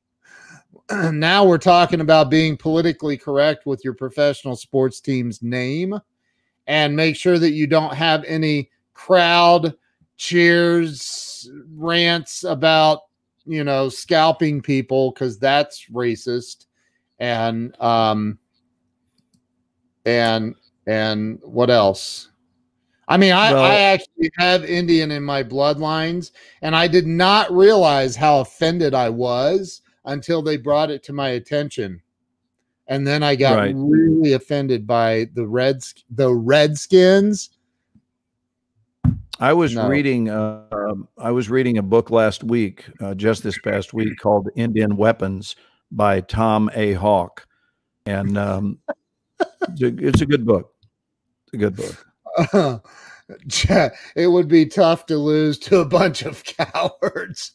Now we're talking about being politically correct with your professional sports team's name, and make sure that you don't have any crowd cheers, rants about, scalping people, because that's racist. And what else? I mean, I actually have Indian in my bloodlines, and I did not realize how offended I was until they brought it to my attention. And then I got really offended by the Redskins. I was reading a book last week, just this past week, called Indian Weapons by Tom A. Hawke. And it's a good book. It's a good book. It would be tough to lose to a bunch of cowards.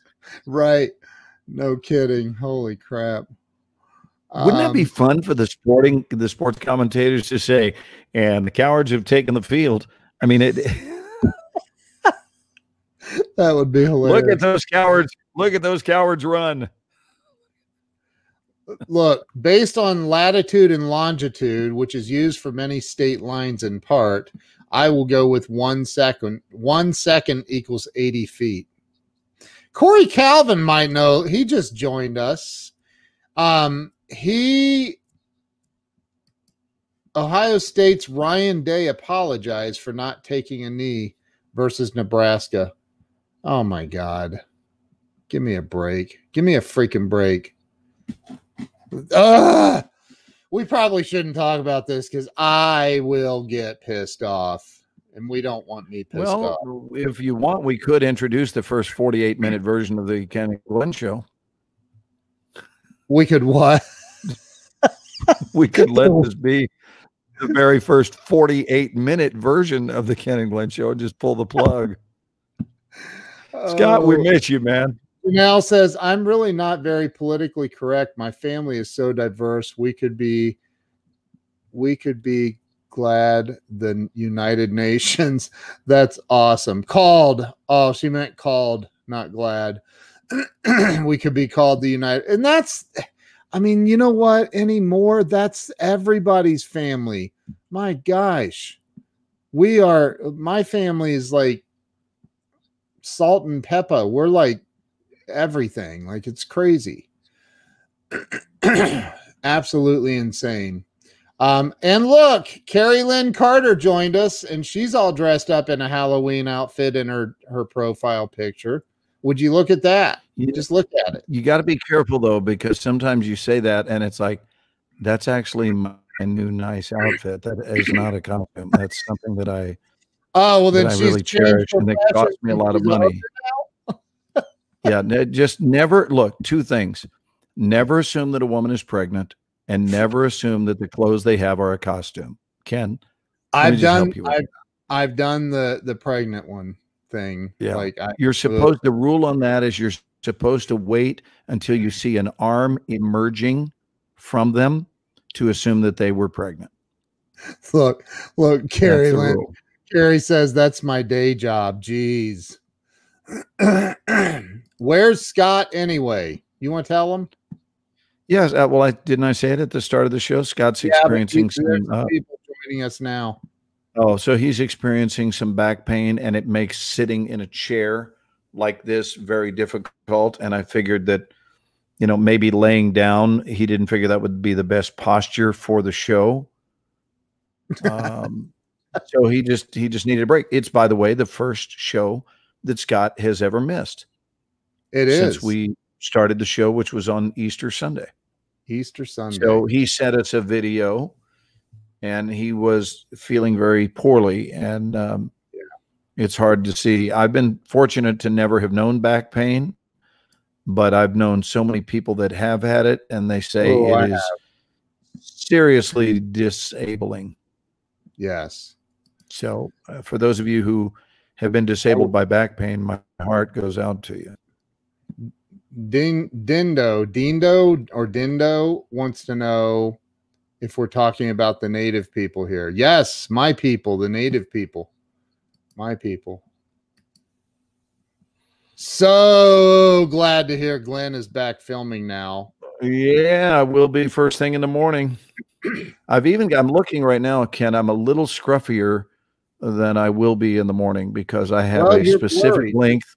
Right. No kidding. Holy crap. Wouldn't that be fun for the sports commentators to say, and the cowards have taken the field? I mean, that would be hilarious. Look at those cowards. Look at those cowards run. Look, based on latitude and longitude, which is used for many state lines in part, I will go with 1 second. 1 second equals 80 feet. Corey Calvin might know. He just joined us. Ohio State's Ryan Day apologized for not taking a knee versus Nebraska. Oh my God. Give me a break. Give me a freaking break. We probably shouldn't talk about this because I will get pissed off, and we don't want me pissed off. If you want, we could introduce the first 48-minute version of the Ken and Glenn show. We could what? We could let this be the very first 48-minute version of the Ken and Glenn show and just pull the plug. Scott, we miss you, man. Janelle says, I'm really not very politically correct. My family is so diverse. We could be glad the United Nations. That's awesome. Called. Oh, she meant called, not glad. We could be called the United. And that's, I mean, you know what anymore? That's everybody's family. My gosh. My family is like salt and pepper. We're like everything. Like, it's crazy. Absolutely insane. And look, Carrie Lynn Carter joined us, and she's all dressed up in a Halloween outfit in her profile picture. Would you look at that? You just look at it. You got to be careful though, because sometimes you say that and it's like, that's actually my new nice outfit. That is not a compliment. That's something that I really cherish, and it cost me a lot of money. Yeah, just never look. Two things: never assume that a woman is pregnant, and never assume that the clothes they have are a costume. Ken, I've done the pregnant one thing. Yeah, like you're supposed. The rule on that is you're supposed to wait until you see an arm emerging from them to assume that they were pregnant. Look, Carrie Lynn. Carrie says that's my day job. Jeez. Where's Scott anyway? You want to tell him? Yes. Well, didn't I say it at the start of the show? Scott's experiencing some people joining us now. Oh, so he's experiencing some back pain, and it makes sitting in a chair like this very difficult. And I figured that, maybe laying down, he didn't figure that would be the best posture for the show. So he just needed a break. It's, by the way, the first show that Scott has ever missed. It since is we started the show, which was on Easter Sunday. Easter Sunday. So he sent us a video, and he was feeling very poorly, and it's hard to see. I've been fortunate to never have known back pain, but I've known so many people that have had it, and they say it is seriously disabling. Yes. So for those of you who have been disabled by back pain, my heart goes out to you. Dindo wants to know if we're talking about the native people here. Yes, my people, the native people. My people. So glad to hear Glenn is back filming now. Yeah, I will be first thing in the morning. I'm looking right now, Ken. I'm a little scruffier than I will be in the morning because I have a specific length.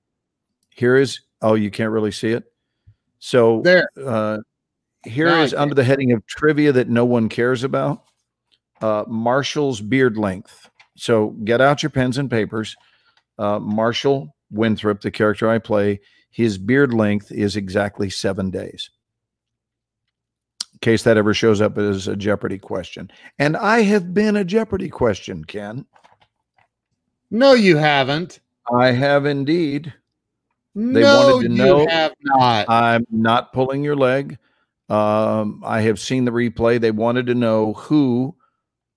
Here is, oh, you can't really see it. So there. Here is under the heading of trivia that no one cares about. Marshall's beard length. So get out your pens and papers. Marshall Winthrop, the character I play, his beard length is exactly 7 days. In case that ever shows up as a Jeopardy question. And I have been a Jeopardy question, Ken. No, you haven't. I have indeed. They no, wanted to know. You have not. I'm not pulling your leg. I have seen the replay. They wanted to know who,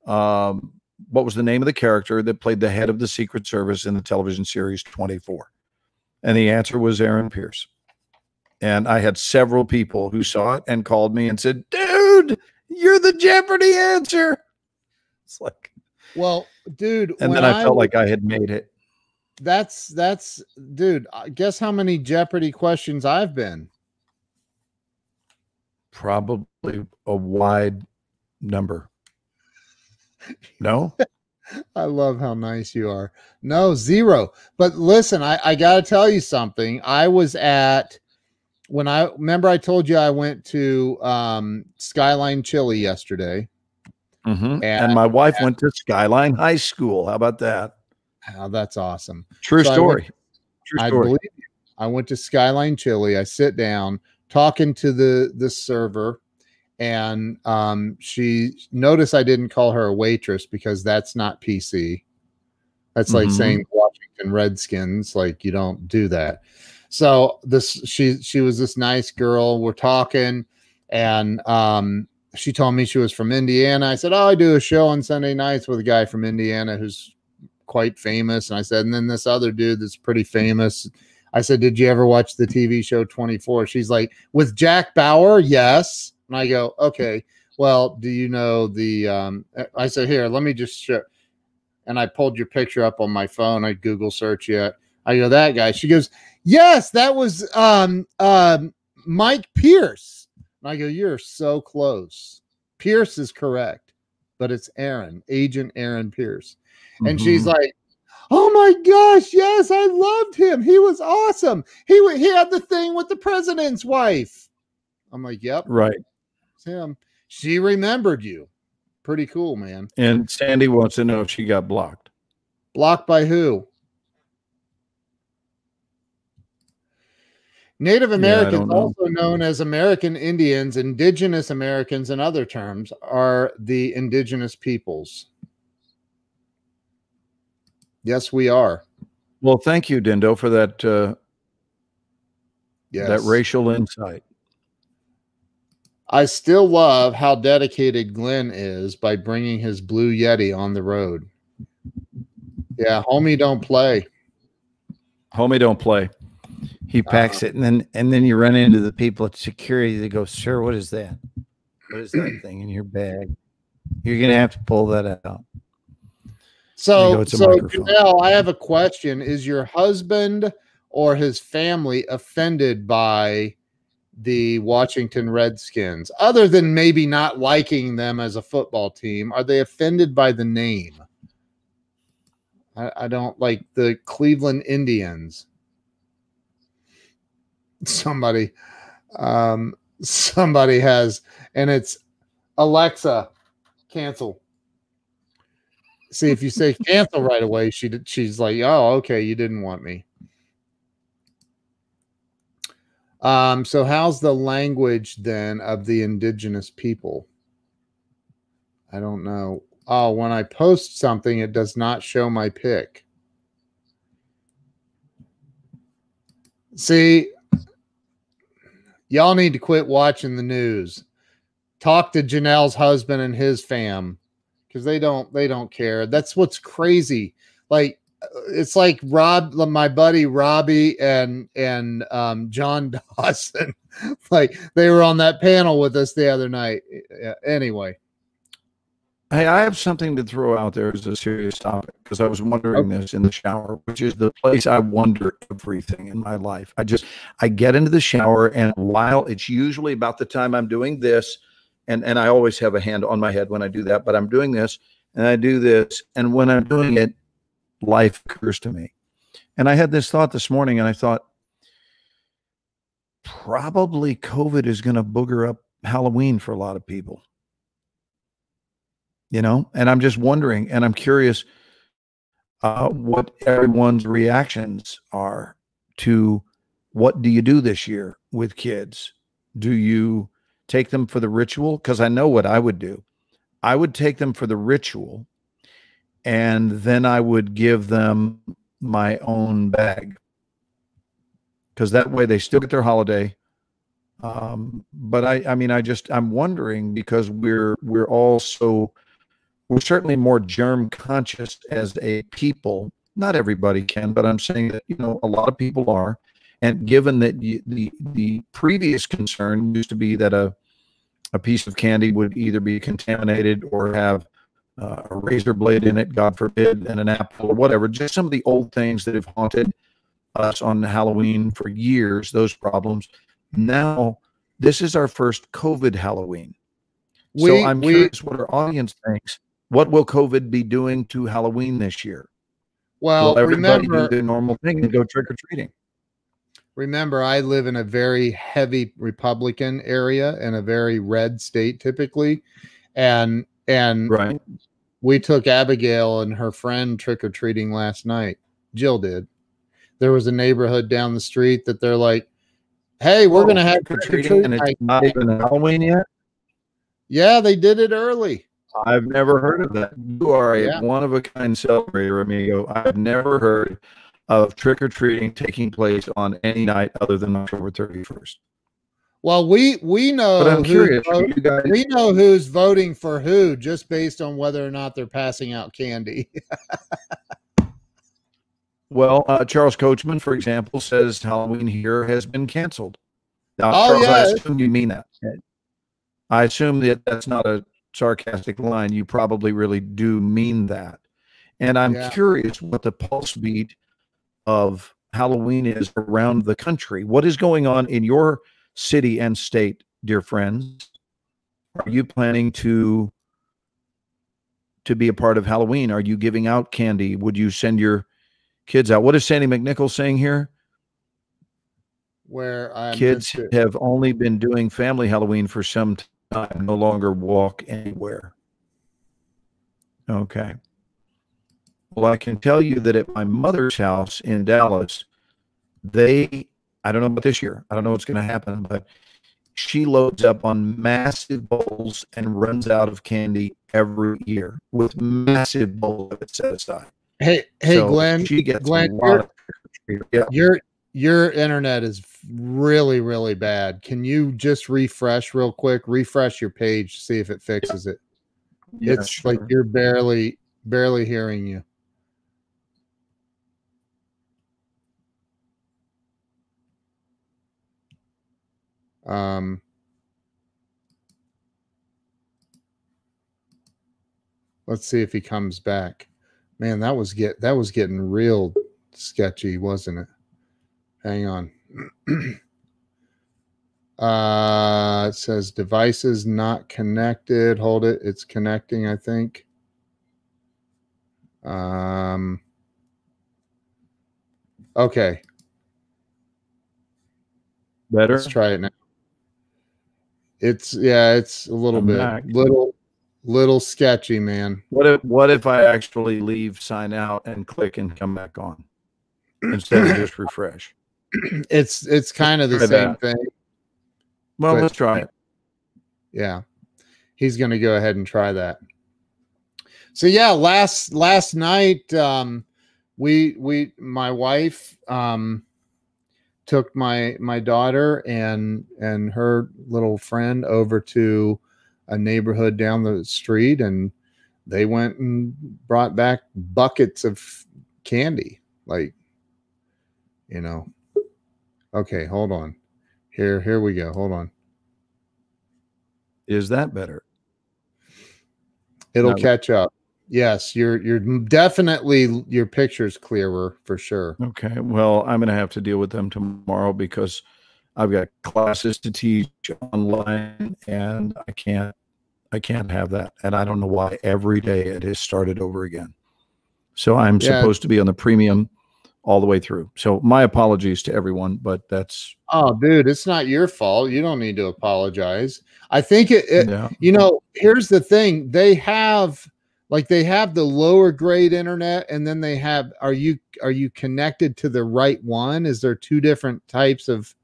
what was the name of the character that played the head of the Secret Service in the television series 24? And the answer was Aaron Pierce. And I had several people who saw it and called me and said, dude, you're the Jeopardy answer. It's like, well, dude. And then I felt like I had made it. That's, dude, guess how many Jeopardy questions I've been? Probably a wide number. No? I love how nice you are. No, 0. But listen, I got to tell you something. I was at, remember I told you I went to Skyline Chili yesterday. Mm-hmm. And my wife went to Skyline High School. How about that? Oh, that's awesome. True story. I believe you. I went to Skyline Chili. I sit down talking to the server, and she noticed I didn't call her a waitress because that's not PC. That's like saying Washington Redskins. Like, you don't do that. So she was this nice girl. We're talking, and she told me she was from Indiana. I said, oh, I do a show on Sunday nights with a guy from Indiana who's quite famous. And I said, and then this other dude that's pretty famous. I said, did you ever watch the TV show 24? She's like, with Jack Bauer? Yes. And I go, okay, well, do you know the, I said, here, let me just show. And I pulled your picture up on my phone. I Google search it. I go, that guy. She goes, yes, that was Mike Pierce. And I go, you're so close. Pierce is correct, but it's Aaron, Agent Aaron Pierce. And she's like, oh my gosh, yes, I loved him. He was awesome. He had the thing with the president's wife. I'm like, yep. Right. It's him. She remembered you. Pretty cool, man. And Sandy wants to know if she got blocked. Blocked by who? Native Americans, also known as American Indians, Indigenous Americans, and other terms, are the indigenous peoples. Yes, we are. Well, thank you, Dindo, for that that racial insight. I still love how dedicated Glenn is by bringing his Blue Yeti on the road. Yeah, homie don't play. Homie don't play. He packs it, and then you run into the people at security. They go, sir, what is that? What is that thing in your bag? You're going to have to pull that out. So Janelle, I have a question. Is your husband or his family offended by the Washington Redskins? Other than maybe not liking them as a football team, are they offended by the name? I don't like the Cleveland Indians. Somebody has, and it's Alexa, cancel. See, if you say cancel right away, she's like, oh, okay, you didn't want me. So how's the language then of the indigenous people? I don't know. Oh, when I post something, it does not show my pic. See, y'all need to quit watching the news. Talk to Janelle's husband and his fam, because they don't care. That's what's crazy. Like, it's like my buddy Robbie and John Dawson. Like, they were on that panel with us the other night. Anyway. Hey, I have something to throw out there as a serious topic, because I was wondering this in the shower, which is the place I wonder everything in my life. I get into the shower, and while it's usually about the time I'm doing this, and I always have a hand on my head when I do that, but I'm doing this and I do this, and when I'm doing it, life occurs to me. And I had this thought this morning, and I thought, probably COVID is going to booger up Halloween for a lot of people. You know, and I'm just wondering, and I'm curious what everyone's reactions are to what do you do this year with kids? Do you take them for the ritual? Because I know what I would do. I would take them for the ritual, and then I would give them my own bag, because that way they still get their holiday. But I'm wondering, because we're certainly more germ conscious as a people. Not everybody can, but I'm saying that, a lot of people are. And given that the previous concern used to be that a piece of candy would either be contaminated or have a razor blade in it, God forbid, and an apple or whatever, just some of the old things that have haunted us on Halloween for years, those problems. Now, this is our first COVID Halloween. So I'm curious what our audience thinks. What will COVID be doing to Halloween this year? Well, will everybody do the normal thing and go trick-or-treating? Remember, I live in a very heavy Republican area in a very red state typically. And right. We took Abigail and her friend trick-or-treating last night. Jill did. There was a neighborhood down the street that they're like, hey, we're going to have trick-or-treating, and it's not even Halloween yet? Yeah, they did it early. I've never heard of that. You are a one-of-a-kind celebrator, amigo. I've never heard of trick-or-treating taking place on any night other than October 31st. Well, we know, but I'm curious, we know who's voting for who just based on whether or not they're passing out candy. Well, Charles Coachman, for example, says Halloween here has been canceled. Now, Charles, I assume you mean that. I assume that that's not a sarcastic line. You probably really do mean that. And I'm curious what the pulse beat of Halloween is around the country. What is going on in your city and state, dear friends? Are you planning to be a part of Halloween? Are you giving out candy? Would you send your kids out? What is Sandy McNichol saying here? Where kids have only been doing family Halloween for some time. No longer walk anywhere. Okay. Well, I can tell you that at my mother's house in Dallas, I don't know about this year. I don't know what's going to happen, but she loads up on massive bowls and runs out of candy every year with massive bowls of it set aside. Hey, so Glenn, she gets Glenn, your internet is really, really bad. Can you just refresh real quick? Refresh your page, see if it fixes it. Yeah, it's like you're barely hearing you. Let's see if he comes back. Man, that was getting real sketchy, wasn't it? Hang on. It says devices not connected. Hold it. It's connecting, I think. Okay. Better. Let's try it now. It's a little bit. Little sketchy, man. What if I actually leave, sign out, and click and come back on instead of just refresh? It's kind of the same thing. Well, let's try it. Yeah, he's going to go ahead and try that. So yeah, last night, my wife took my daughter and her little friend over to a neighborhood down the street, and they went and brought back buckets of candy. Like, you know, okay, hold on. Here we go. Hold on. Is that better? It'll catch up. Yes, you're definitely, your picture's clearer for sure. Okay. Well, I'm going to have to deal with them tomorrow because I've got classes to teach online and I can't have that. And I don't know why every day it has started over again. So I'm supposed to be on the premium all the way through. So my apologies to everyone, but that's. Oh, dude, it's not your fault. You don't need to apologize. I think you know, here's the thing. They have the lower grade internet, and then they have, are you connected to the right one? Is there two different types of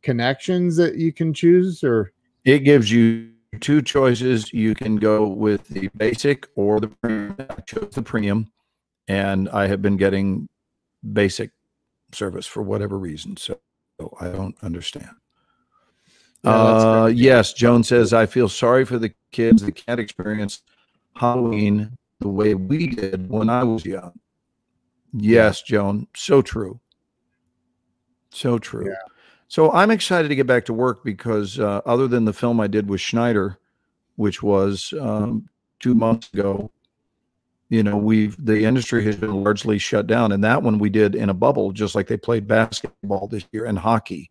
connections that you can choose, or? It gives you two choices. You can go with the basic or the premium. I chose the premium, and I have been getting basic service for whatever reason. So I don't understand. Yes, Joan says, I feel sorry for the kids that can't experience Halloween the way we did when I was young. Yes, Joan, so true. So true. Yeah. So I'm excited to get back to work because other than the film I did with Schneider, which was 2 months ago, you know, the industry has been largely shut down. And that one we did in a bubble, just like they played basketball this year and hockey.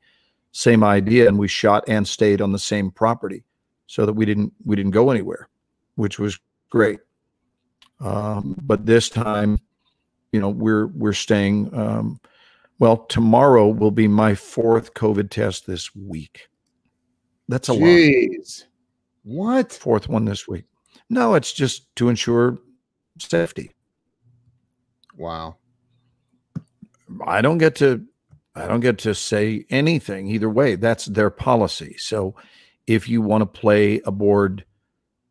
Same idea. And we shot and stayed on the same property so that we didn't go anywhere, which was great. But this time, you know, we're staying. Well, tomorrow will be my 4th COVID test this week. That's a lot. What? 4th one this week. No, it's just to ensure safety. Wow. I don't get to say anything either way. That's their policy. So if you want to play aboard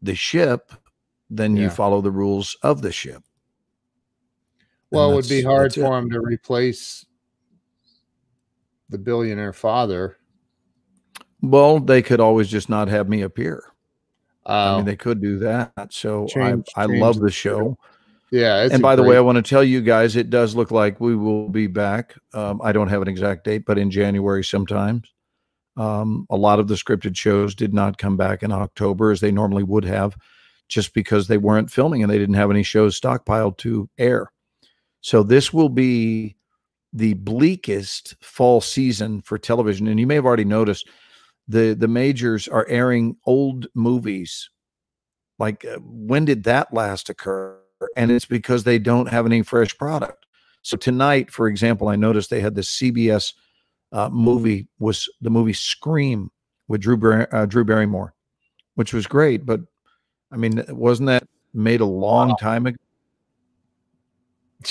the ship, then you follow the rules of the ship. Well, it would be hard for him to replace the billionaire father. Well, they could always just not have me appear. I mean, they could do that. So I love the show. Yeah. And by the way, I want to tell you guys, it does look like we will be back. I don't have an exact date, but in January sometimes. A lot of the scripted shows did not come back in October as they normally would have, just because they weren't filming and they didn't have any shows stockpiled to air. So this will be the bleakest fall season for television. And you may have already noticed the majors are airing old movies. Like, when did that last occur? And it's because they don't have any fresh product. So tonight, for example, I noticed they had the CBS movie, was the movie Scream with Drew Barrymore, which was great. But I mean, wasn't that made a long time ago?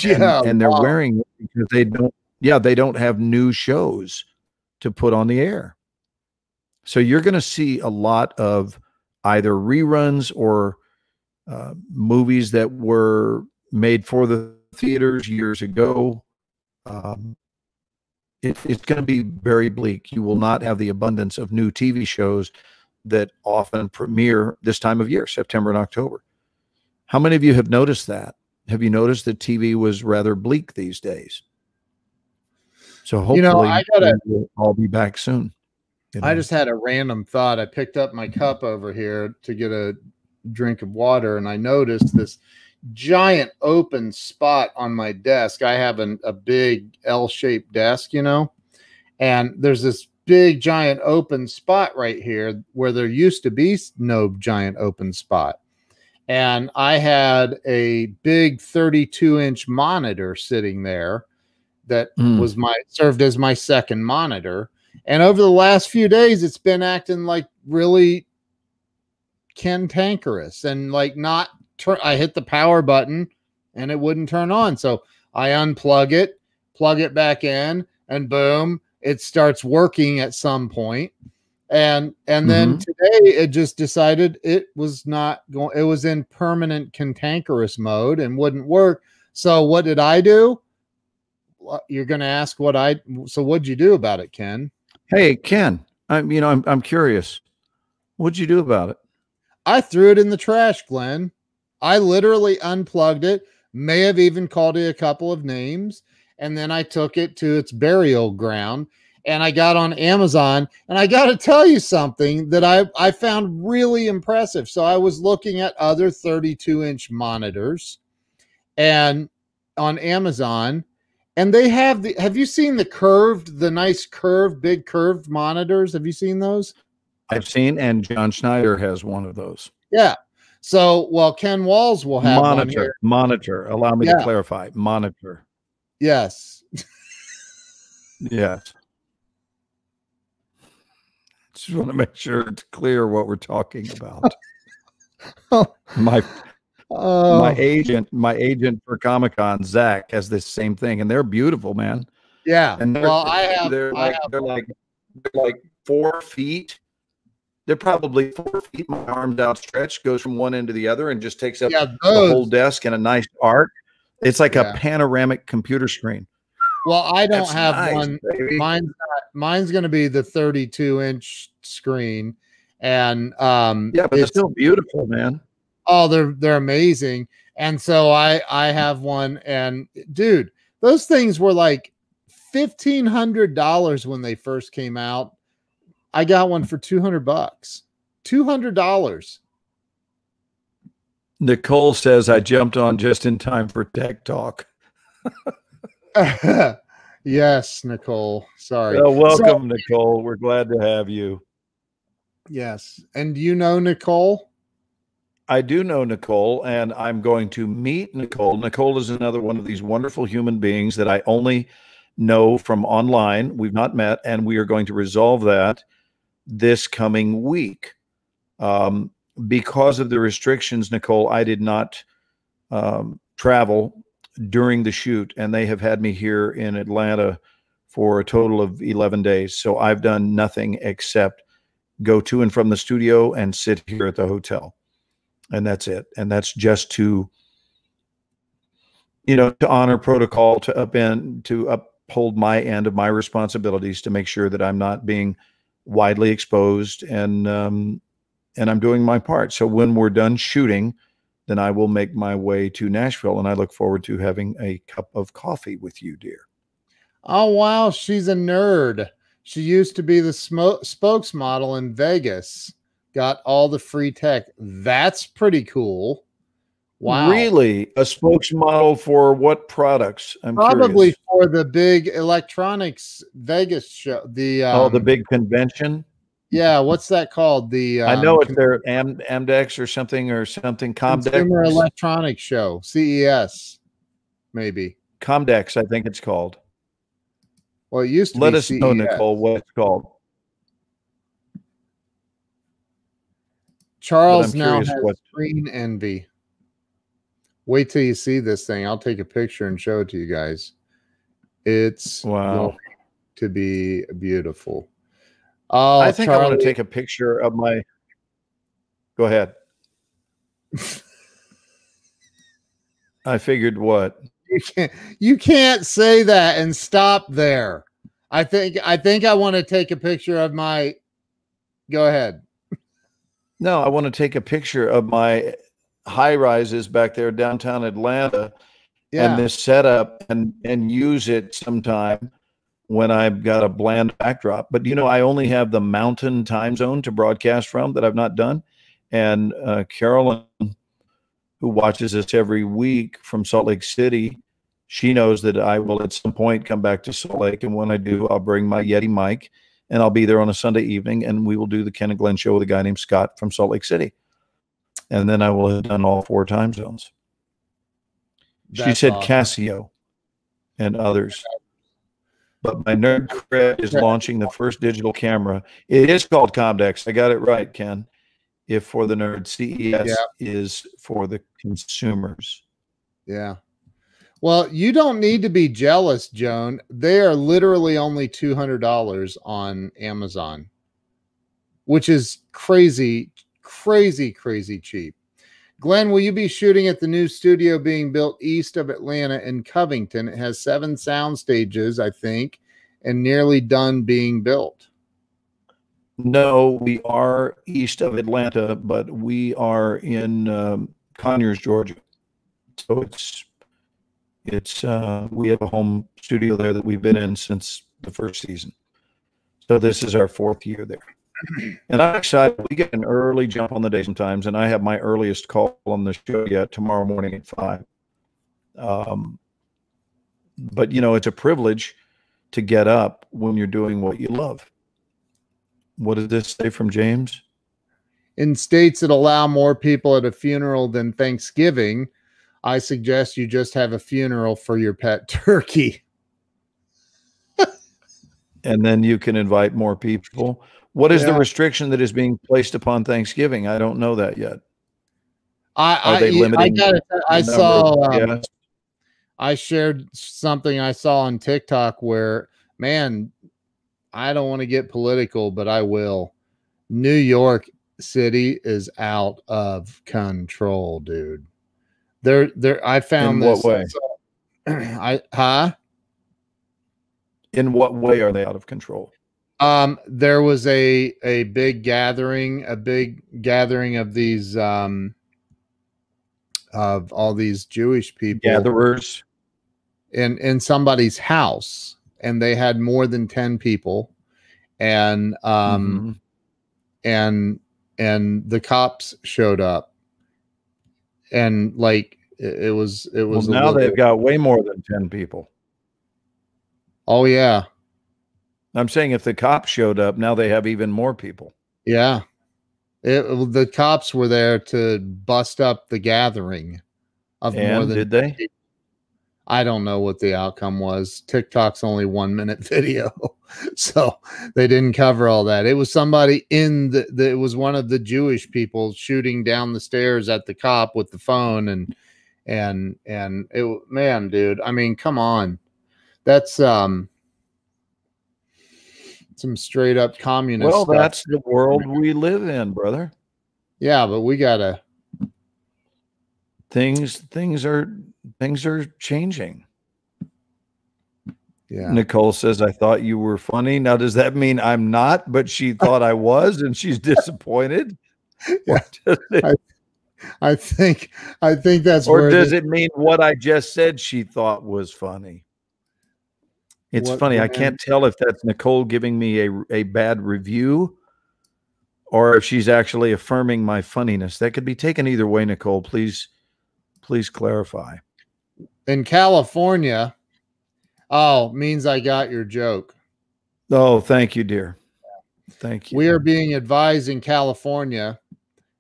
And they're wearing it because they don't have new shows to put on the air. So you're going to see a lot of either reruns or movies that were made for the theaters years ago. It's going to be very bleak. You will not have the abundance of new TV shows that often premiere this time of year, September and October. How many of you have noticed that? Have you noticed that TV was rather bleak these days? So hopefully we'll all be back soon. You know? I just had a random thought. I picked up my cup over here to get a drink of water, and I noticed this giant open spot on my desk. I have a big L-shaped desk, you know, and there's this big giant open spot right here where there used to be no giant open spot. And I had a big 32-inch monitor sitting there that was served as my second monitor. And over the last few days, it's been acting like really cantankerous and like not turn. I hit the power button and it wouldn't turn on. So I unplug it, plug it back in, and boom, it starts working at some point. And then today it just decided it was not going, it was in permanent cantankerous mode and wouldn't work. So what did I do? You're going to ask so what'd you do about it, Ken? Hey, Ken, I'm curious. What'd you do about it? I threw it in the trash, Glenn. I literally unplugged it, may have even called it a couple of names, and then I took it to its burial ground. And I got on Amazon, and I got to tell you something that I found really impressive. So I was looking at other 32-inch monitors and on Amazon, and they have have you seen the nice big curved monitors? Have you seen those? I've seen, and John Schneider has one of those. Yeah. So, well, Ken Walls will have one here. Monitor. Allow me to clarify. Monitor. Yes. Yes. Just want to make sure it's clear what we're talking about. My agent for Comic-Con, Zach, has this same thing, and they're beautiful, man. Yeah. And they're like 4 feet. They're probably 4 feet. My arms outstretched, goes from one end to the other, and just takes up the whole desk in a nice arc. It's like a panoramic computer screen. Well, I don't have one. Baby. Mine's going to be the 32-inch screen, and but it's still beautiful, man. Oh, they're amazing. And so I have one, and dude, those things were like $1,500 when they first came out. I got one for $200. $200. Nicole says I jumped on just in time for Tech Talk. Yes, Nicole. Sorry. Welcome, Nicole. We're glad to have you. Yes. And do you know Nicole? I do know Nicole, and I'm going to meet Nicole. Nicole is another one of these wonderful human beings that I only know from online. We've not met, and we are going to resolve that this coming week. Because of the restrictions, Nicole, I did not travel during the shoot, and they have had me here in Atlanta for a total of 11 days. So I've done nothing except go to and from the studio and sit here at the hotel. And that's it. And that's just to honor protocol, to uphold my end of my responsibilities, to make sure that I'm not being widely exposed, and I'm doing my part. So when we're done shooting, then I will make my way to Nashville, and I look forward to having a cup of coffee with you, dear. Oh, wow. She's a nerd. She used to be the spokesmodel in Vegas. Got all the free tech. That's pretty cool. Wow. Really? A spokesmodel for what products? I'm probably curious. For the big electronics Vegas show. The big convention? Yeah, what's that called? I know it's their Amdex or something Comdex. Consumer Electronics Show, CES, maybe. Comdex, I think it's called. Well, it used to Let be us CES. know, Nicole, what it's called. Charles now has screen envy. Wait till you see this thing. I'll take a picture and show it to you guys. It's going to be beautiful. Oh, I think Charlie, I want to take a picture of my. Go ahead. I figured what? You can't say that and stop there. I think I want to take a picture of my. Go ahead. No, I want to take a picture of my high rises back there downtown Atlanta, and this setup, and use it sometime when I've got a bland backdrop. But I only have the mountain time zone to broadcast from that I've not done. And Carolyn, who watches us every week from Salt Lake City, she knows that I will at some point come back to Salt Lake. And when I do, I'll bring my Yeti mic, and I'll be there on a Sunday evening, and we will do the Ken and Glenn show with a guy named Scott from Salt Lake City. And then I will have done all 4 time zones. She said awesome. Casio and others. But my nerd cred is launching the first digital camera. It is called Comdex. I got it right, Ken. if for the nerds, CES Yeah. is for the consumers. Yeah. Well, you don't need to be jealous, Joan. They are literally only $200 on Amazon, which is crazy, crazy, crazy cheap. Glenn, will you be shooting at the new studio being built east of Atlanta in Covington? It has 7 sound stages, I think, and nearly done being built. No, we are east of Atlanta, but we are in Conyers, Georgia. So we have a home studio there that we've been in since the first season. So this is our 4th year there. And I'm excited. We get an early jump on the day sometimes, and I have my earliest call on the show yet tomorrow morning at 5. But you know, it's a privilege to get up when you're doing what you love. What did this say from James? In states that allow more people at a funeral than Thanksgiving, I suggest you just have a funeral for your pet turkey. And then you can invite more people. What is the restriction that is being placed upon Thanksgiving? I don't know that yet. Are they limiting? I shared something I saw on TikTok where, man, I don't want to get political, but I will. New York City is out of control, dude. I found this. In what way? In what way are they out of control? There was a big gathering of these of all these Jewish people, gatherers, in somebody's house, and they had more than 10 people, and and the cops showed up, and like it was well, now they've got way more than 10 people. Oh yeah. I'm saying if the cops showed up, now they have even more people. Yeah. The cops were there to bust up the gathering of more than. Did they? I don't know what the outcome was. TikTok's only 1-minute video, so they didn't cover all that. It was somebody it was one of the Jewish people shooting down the stairs at the cop with the phone, and it, man, dude. I mean, come on, that's some straight up communist. Well, stuff. That's the world we live in, brother. Yeah, but we gotta. Things are changing. Yeah. Nicole says, I thought you were funny. Now, does that mean I'm not, but she thought I was and she's disappointed? Yeah. I think that's or does it mean what I just said she thought was funny? It's funny. I can't tell if that's Nicole giving me a bad review or if she's actually affirming my funniness. That could be taken either way, Nicole. Please clarify. In California, means I got your joke. Oh, thank you, dear. Thank you. We are being advised in California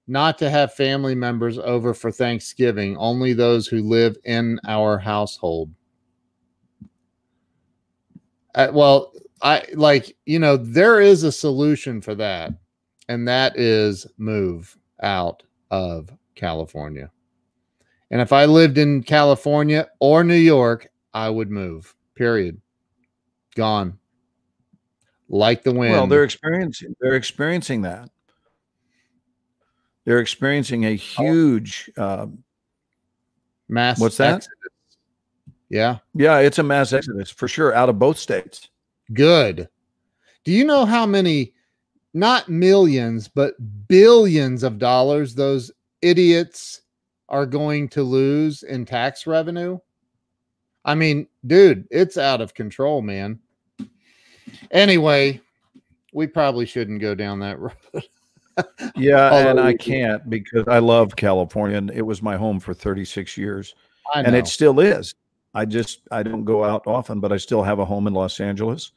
not to have family members over for Thanksgiving, only those who live in our household. Well, there is a solution for that, and that is move out of California. And if I lived in California or New York, I would move. Period. Gone. Like the wind. Well, they're experiencing that. They're experiencing a huge mass. What's that? Exodus. Yeah. Yeah, it's a mass exodus for sure out of both states. Good. Do you know how many, not millions, but billions of dollars those idiots are going to lose in tax revenue? I mean, dude, it's out of control, man. Anyway, we probably shouldn't go down that road. Yeah, and I can't because I love California. And it was my home for 36 years. And it still is. I don't go out often, but I still have a home in Los Angeles.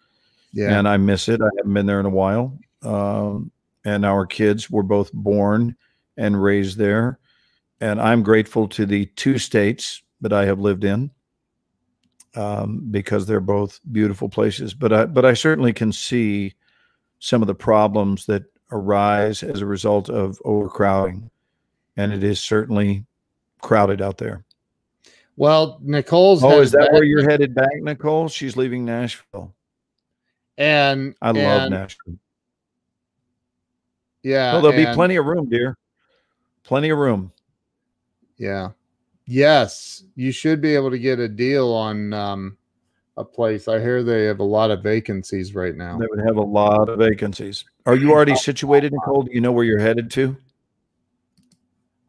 Yeah. And I miss it. I haven't been there in a while. And our kids were both born and raised there. And I'm grateful to the 2 states that I have lived in because they're both beautiful places. But I certainly can see some of the problems that arise as a result of overcrowding, and it is certainly crowded out there. Well, Nicole's. Oh, is that where you're headed back, Nicole? She's leaving Nashville. And I love Nashville. Yeah. Well, there'll be plenty of room, dear. Plenty of room. Yeah. Yes. You should be able to get a deal on a place. I hear they have a lot of vacancies right now. They would have a lot of vacancies. Are you already situated, Nicole? Do you know where you're headed to?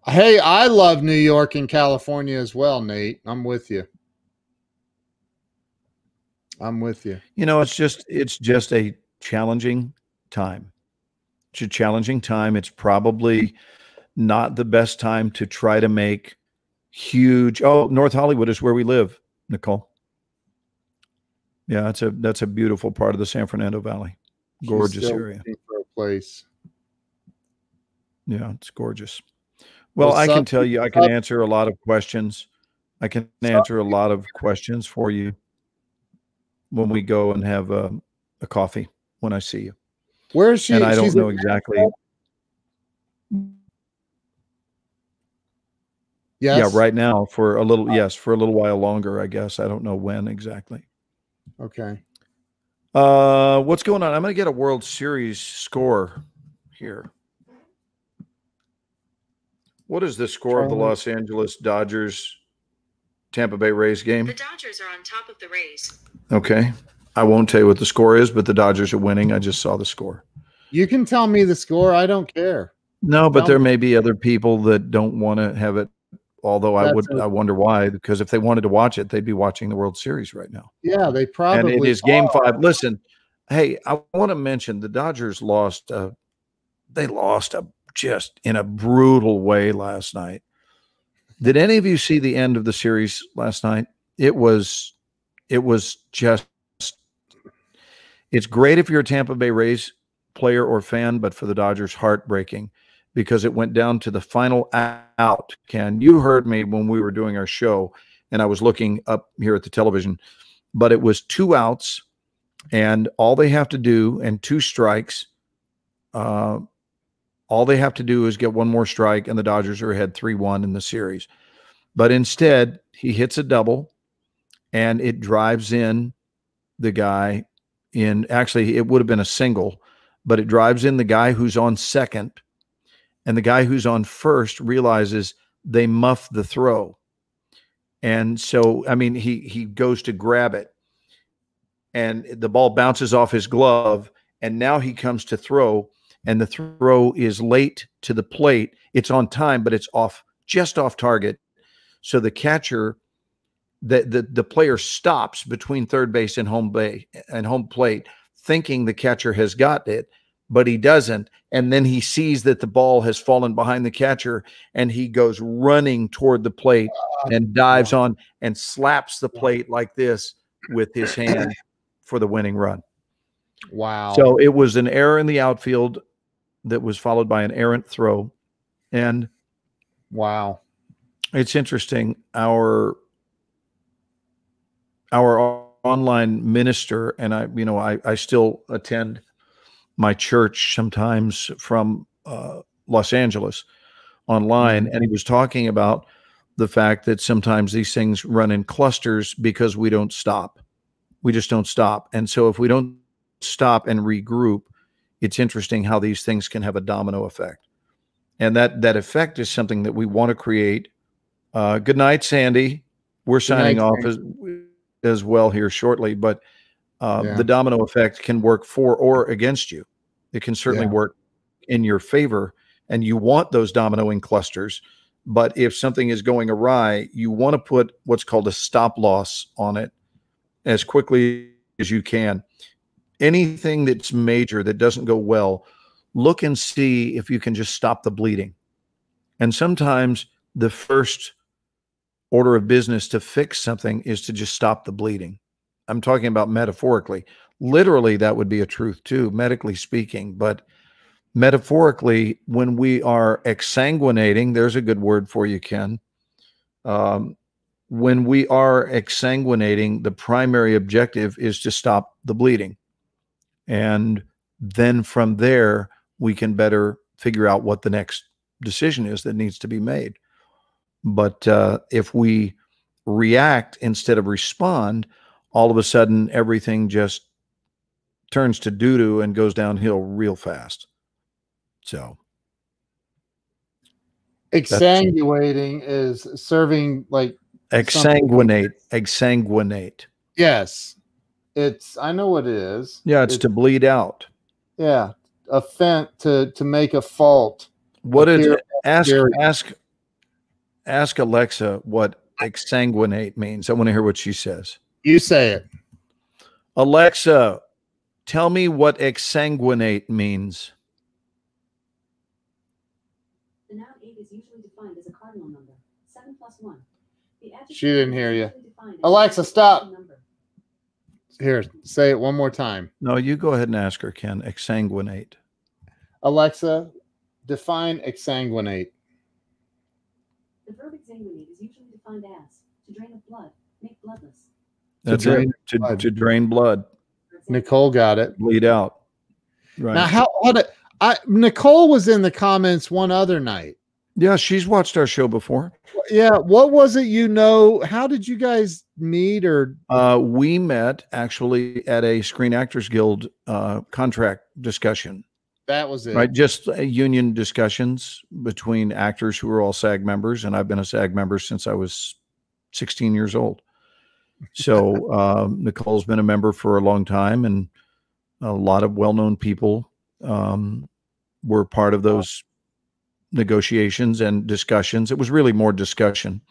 Hey, I love New York and California as well, Nate. I'm with you. I'm with you. You know, it's just a challenging time. It's a challenging time. It's probably not the best time to try to make huge. Oh, North Hollywood is where we live, Nicole. Yeah, that's a beautiful part of the San Fernando Valley. Gorgeous area. For a place. Yeah, it's gorgeous. Well, I can tell you, I can answer a lot of questions. I can answer a lot of questions for you when we go and have a coffee when I see you. Where is she? And I don't know exactly. Yes. Yeah, right now for a little, for a little while longer, I guess. I don't know when exactly. Okay. What's going on? I'm going to get a World Series score here. What is the score of the Los Angeles Dodgers Tampa Bay Rays game? The Dodgers are on top of the Rays. Okay. I won't tell you what the score is, but the Dodgers are winning. I just saw the score. You can tell me the score. I don't care. No, but there may be other people that don't want to have it. Although I wonder why, because if they wanted to watch it, they'd be watching the World Series right now. Yeah, they probably. And it is Game 5. Listen, hey, I want to mention the Dodgers lost. They lost just in a brutal way last night. Did any of you see the end of the series last night? It was just. It's great if you're a Tampa Bay Rays player or fan, but for the Dodgers, heartbreaking. Because it went down to the final out. Ken, you heard me when we were doing our show, and I was looking up here at the television, but it was 2 outs, and all they have to do, and 2 strikes, all they have to do is get 1 more strike, and the Dodgers are ahead 3-1 in the series. But instead, he hits a double, and it drives in the guy in. Actually, it would have been a single, but it drives in the guy who's on second. And the guy who's on first realizes they muffed the throw. And so, I mean, he goes to grab it. And the ball bounces off his glove. And now he comes to throw. And the throw is late to the plate. It's on time, but it's just off target. So the catcher, the player stops between third base and home plate, thinking the catcher has got it. But he doesn't. And then he sees that the ball has fallen behind the catcher, and he goes running toward the plate and dives on and slaps the plate like this with his hand for the winning run. Wow. So it was an error in the outfield that was followed by an errant throw. And wow. It's interesting. Our online minister, and I still attend my church sometimes from Los Angeles online. And he was talking about the fact that sometimes these things run in clusters because we don't stop. We just don't stop. And so if we don't stop and regroup, it's interesting how these things can have a domino effect. And that effect is something that we want to create. Good night, Sandy. We're signing off as well here shortly, but the domino effect can work for or against you. It can certainly work in your favor, and you want those dominoing clusters. But if something is going awry, you want to put what's called a stop loss on it as quickly as you can. Anything that's major that doesn't go well, look and see if you can just stop the bleeding. And sometimes the first order of business to fix something is to just stop the bleeding. I'm talking about metaphorically. Literally, that would be a truth too, medically speaking. But metaphorically, when we are exsanguinating, there's a good word for you, Ken. When we are exsanguinating, the primary objective is to stop the bleeding. And then from there, we can better figure out what the next decision is that needs to be made. But if we react instead of respond, all of a sudden everything just turns to doo-doo and goes downhill real fast. So exsanguinating is serving like exsanguinate. Yes. I know what it is. Yeah, it's to bleed out. Yeah. Offense to make a fault. What is it? Ask Alexa what exsanguinate means. I want to hear what she says. You say it. Alexa, tell me what exsanguinate means. The noun 8 is usually defined as a cardinal number, 7 plus 1. The adjective She didn't hear is you. usually defined as Alexa, a stop. number. Here, say it one more time. No, you go ahead and ask her, Ken. Exsanguinate. Alexa, define exsanguinate. The verb exsanguinate is usually defined as to drain of blood, make bloodless. That's drain it. blood. To drain blood, For example, Nicole got it. bleed out. Right. Now, Nicole was in the comments one other night. Yeah, she's watched our show before. Yeah, what was it? How did you guys meet? Or We met actually at a Screen Actors Guild contract discussion. that was it? Right, just union discussions between actors who are all SAG members, and I've been a SAG member since I was 16 years old. So Nicole's been a member for a long time, and a lot of well-known people were part of those negotiations and discussions. It was really more discussion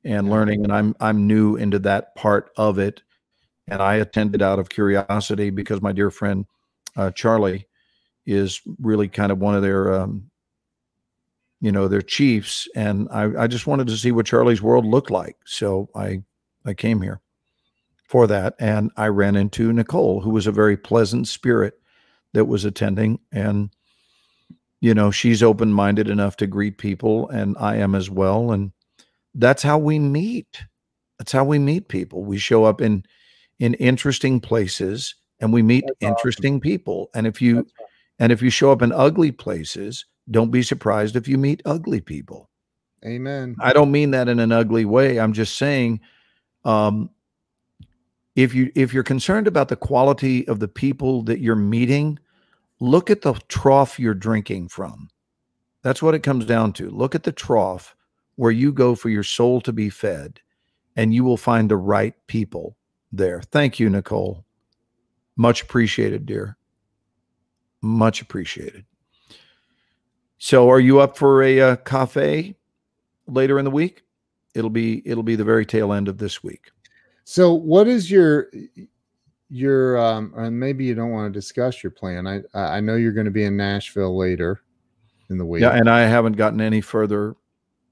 and learning, and I'm new into that part of it, and I attended out of curiosity because my dear friend Charlie is really kind of one of their their chiefs, and I just wanted to see what Charlie's world looked like. So I came here for that, and I ran into Nicole, who was a very pleasant spirit that was attending, and she's open-minded enough to greet people, and I am as well, and that's how we meet. That's how we meet people. We show up in interesting places, and we meet interesting people. And if you show up in ugly places, don't be surprised if you meet ugly people. Amen. I don't mean that in an ugly way. I'm just saying, if you're concerned about the quality of the people that you're meeting, look at the trough you're drinking from. That's what it comes down to. Look at the trough where you go for your soul to be fed, and you will find the right people there. Thank you, Nicole. Much appreciated, dear. Much appreciated. So are you up for a cafe later in the week? It'll be the very tail end of this week. So what is your and maybe you don't want to discuss your plan. I know you're going to be in Nashville later in the week. Yeah, and I haven't gotten any further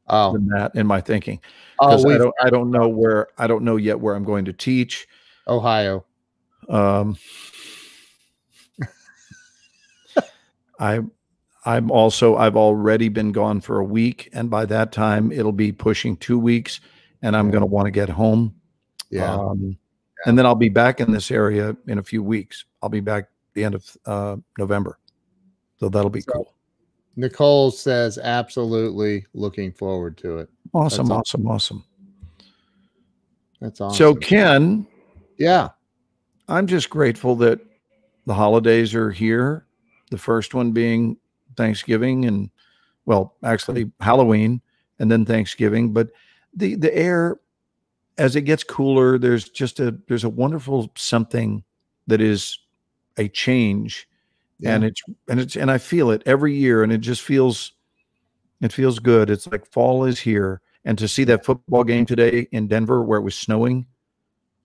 than that in my thinking. Because I don't know yet where I'm going to teach. Ohio. I've already been gone for a week, and by that time it'll be pushing 2 weeks, and I'm going to want to get home. Yeah. And then I'll be back in this area in a few weeks. I'll be back the end of November. So that'll be cool. Nicole says, absolutely looking forward to it. Awesome. That's awesome. So Ken, yeah, I'm just grateful that the holidays are here. The first one being Thanksgiving, and well, actually Halloween and then Thanksgiving, but the air, as it gets cooler, there's a wonderful something that is a change. Yeah. And I feel it every year, and it feels good. It's like fall is here. And to see that football game today in Denver where it was snowing.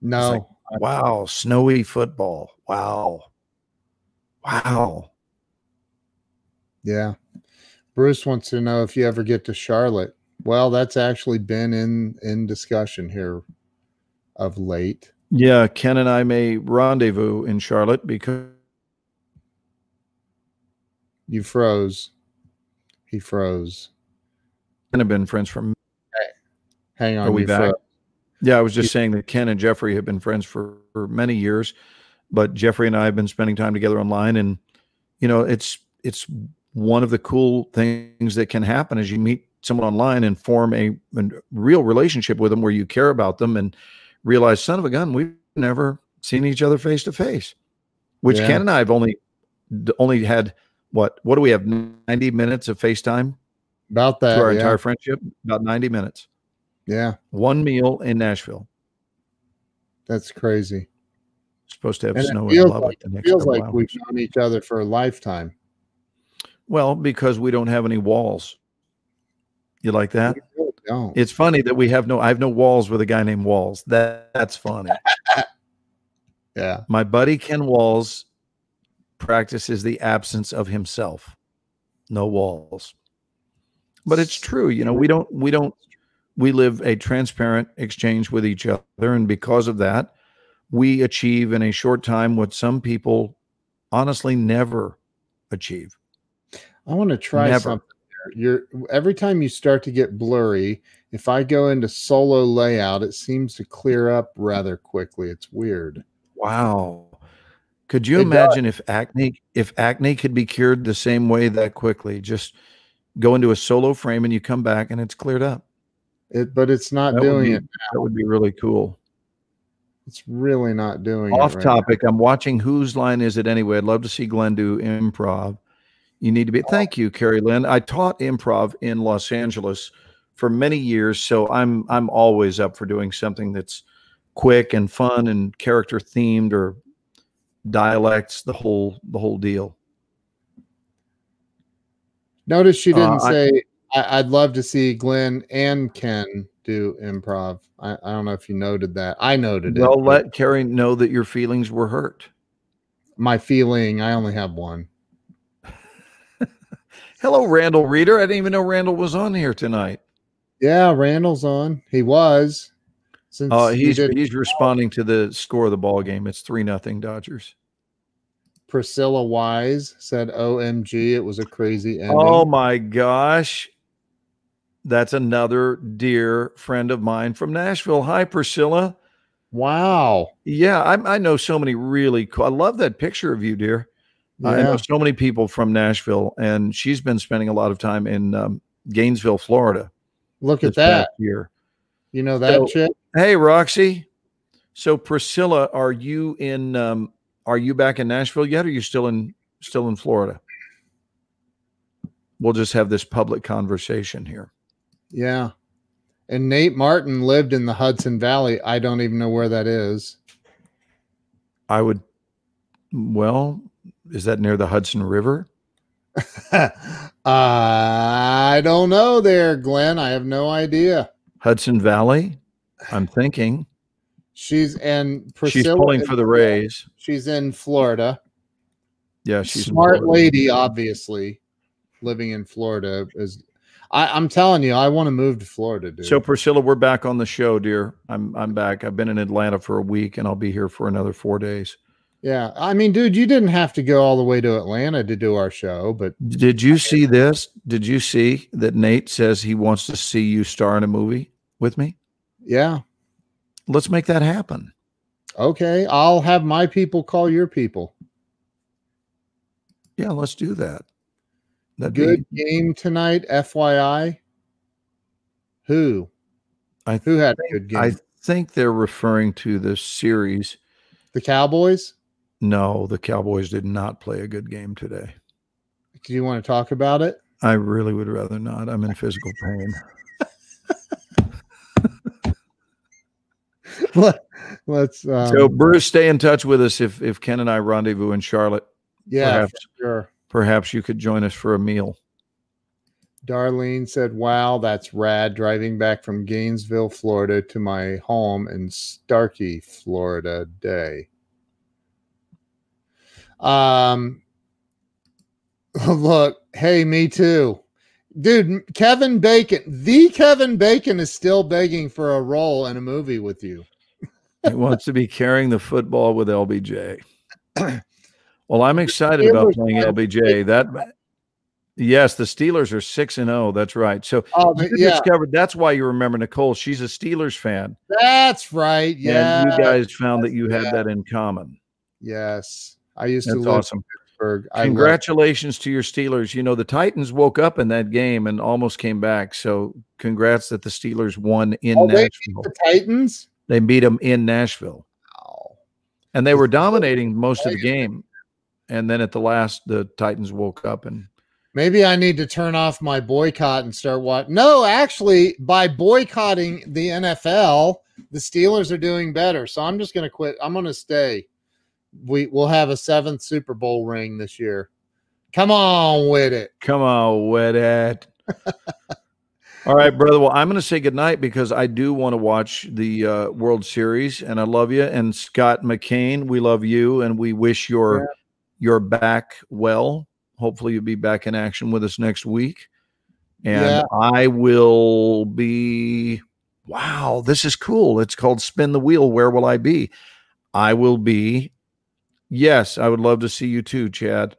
No. Like, wow. Snowy football. Wow. Yeah. Bruce wants to know if you ever get to Charlotte. Well, that's actually been in discussion here of late. Yeah. Ken and I may rendezvous in Charlotte because you froze. He froze. And have been friends for. Hang on. Are we back? Froze. Yeah, I was just saying that Ken and Jeffrey have been friends for many years, but Jeffrey and I have been spending time together online, and it's it's one of the cool things that can happen is you meet someone online and form a real relationship with them where you care about them and realize, son of a gun, we've never seen each other face to face, which Ken and I have only had, what do we have, 90 minutes of FaceTime? About that. Through our entire friendship, about 90 minutes. Yeah. One meal in Nashville. That's crazy. Supposed to have snow in Lubbock the next feels couple like hours. we've known each other for a lifetime. Well, because we don't have any walls. You like that? We really don't. It's funny that I have no walls with a guy named Walls. That's funny. Yeah. My buddy Ken Walls practices the absence of himself. No walls. But it's true. You know, we live a transparent exchange with each other. And because of that, we achieve in a short time what some people honestly never achieve. I want to try something there. Every time you start to get blurry, if I go into solo layout, it seems to clear up rather quickly. It's weird. Wow. Could you imagine if acne could be cured the same way that quickly? Just go into a solo frame and you come back and it's cleared up. But it's not doing it. That would be really cool. It's really not doing it. Off topic. I'm watching Whose Line Is It Anyway? I'd love to see Glenn do improv. You need to be. Thank you, Carrie Lynn. I taught improv in Los Angeles for many years, so I'm always up for doing something that's quick and fun and character themed or dialects, the whole deal. Notice she didn't say I'd love to see Glenn and Ken do improv. I don't know if you noted that. I noted it. Well, let Carrie know that your feelings were hurt. My feeling, I only have one. Hello, Randall Reeder. I didn't even know Randall was on here tonight. Yeah, Randall's on. He was. He's responding to the score of the ball game. It's 3-0 Dodgers. Priscilla Wise said, OMG, it was a crazy ending. Oh my gosh. That's another dear friend of mine from Nashville. Hi, Priscilla. Wow. Yeah, I know so many really cool. I love that picture of you, dear. Yeah. I know so many people from Nashville, and she's been spending a lot of time in Gainesville, Florida. Look at that. Year. You know that chick? Hey, Roxy. So Priscilla, are you back in Nashville yet, or are you still in Florida? We'll just have this public conversation here. Yeah. And Nate Martin lived in the Hudson Valley. I don't even know where that is. Is that near the Hudson River? I don't know there, Glenn. I have no idea. Hudson Valley, I'm thinking. She's pulling for the Rays. She's in Florida. Yeah, she's smart lady, obviously, living in Florida. I'm telling you, I want to move to Florida, dude. So Priscilla, we're back on the show, dear. I'm back. I've been in Atlanta for a week, and I'll be here for another 4 days. Yeah, I mean, dude, you didn't have to go all the way to Atlanta to do our show, but did you see this? Did you see that Nate says he wants to see you star in a movie with me? Yeah. Let's make that happen. Okay, I'll have my people call your people. Yeah, let's do that. Good game tonight, FYI. Who had a good game? I think they're referring to the series. The Cowboys? No, the Cowboys did not play a good game today. Do you want to talk about it? I really would rather not. I'm in physical pain. Let's so Bruce, stay in touch with us if Ken and I rendezvous in Charlotte. Yeah, sure. Perhaps you could join us for a meal. Darlene said, wow, that's rad. Driving back from Gainesville, Florida to my home in Starkey, Florida day. Look, hey, me too. Dude, Kevin Bacon, the Kevin Bacon is still begging for a role in a movie with you. He wants to be carrying the football with LBJ. Well, I'm excited about playing LBJ. Yes, the Steelers are 6-0. That's right. So you discovered that's why you remember Nicole. She's a Steelers fan. That's right. Yeah. And you guys found that you had that in common. Yes. I used to live in Pittsburgh. Congratulations to your Steelers. You know, the Titans woke up in that game and almost came back. So congrats that the Steelers won in Nashville. They beat the Titans? They beat them in Nashville. Wow. And they were dominating most of the game. And then at the last, the Titans woke up and maybe I need to turn off my boycott and start watching. No, actually, by boycotting the NFL, the Steelers are doing better. So I'm just going to quit. I'm going to stay. We'll have a 7th Super Bowl ring this year. Come on with it. Come on with it. All right, brother. Well, I'm going to say goodnight because I do want to watch the World Series, and I love you. And Scott McCain, we love you, and we wish you're back well. Hopefully you'll be back in action with us next week. And I will be, wow, this is cool. It's called Spin the Wheel. Where will I be? I will be, yes, I would love to see you too, Chad.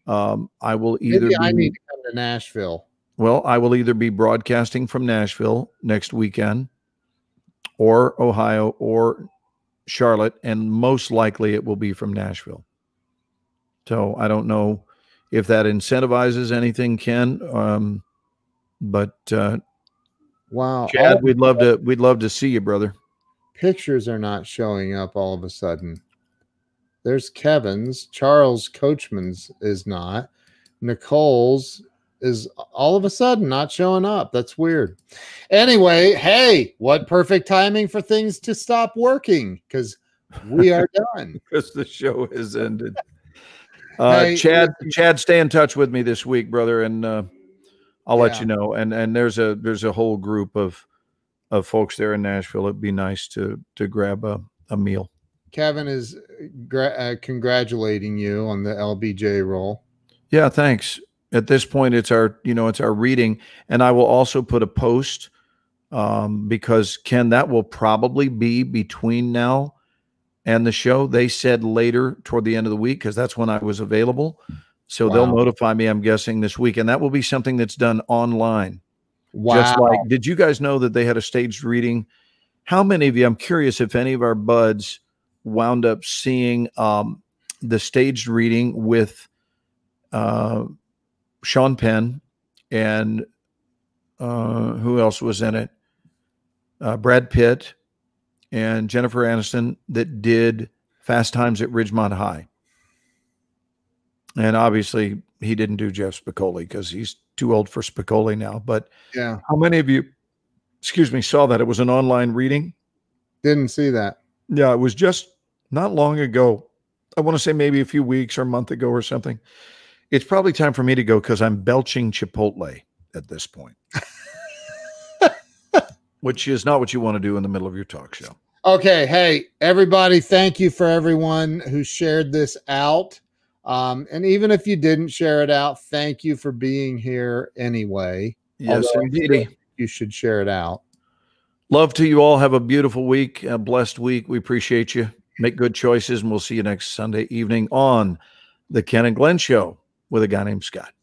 I will either Maybe I need to come to Nashville. Well, I will either be broadcasting from Nashville next weekend or Ohio or Charlotte, and most likely it will be from Nashville. So I don't know if that incentivizes anything, Ken. But wow, Chad, we'd love to see you, brother. Pictures are not showing up all of a sudden. There's Kevin's, Charles Coachman's is not, Nicole's is all of a sudden not showing up. That's weird. Anyway, hey, what perfect timing for things to stop working because we are done. Because the show has ended. Hey, Chad, stay in touch with me this week, brother, and I'll let you know. And there's a whole group of folks there in Nashville. It'd be nice to grab a meal. Kevin is congratulating you on the LBJ role. Yeah, thanks. At this point, it's our reading, and I will also put a post because Ken, that will probably be between now and the show. They said later toward the end of the week because that's when I was available. So they'll notify me, I'm guessing, this week, and that will be something that's done online. Wow! Just like, did you guys know that they had a staged reading? How many of you? I'm curious if any of our buds wound up seeing the staged reading with Sean Penn and who else was in it? Brad Pitt and Jennifer Aniston that did Fast Times at Ridgemont High. And obviously he didn't do Jeff Spicoli because he's too old for Spicoli now. But yeah, how many of you, saw that? It was an online reading. Didn't see that. Yeah, it was just not long ago. I want to say maybe a few weeks or a month ago or something. It's probably time for me to go because I'm belching Chipotle at this point, which is not what you want to do in the middle of your talk show. Okay. Hey, everybody. Thank you for everyone who shared this out. And even if you didn't share it out, thank you for being here anyway. Yes, indeed. You should share it out. Love to you all. Have a beautiful week, a blessed week. We appreciate you. Make good choices, and we'll see you next Sunday evening on the Ken and Glenn Show with a guy named Scott.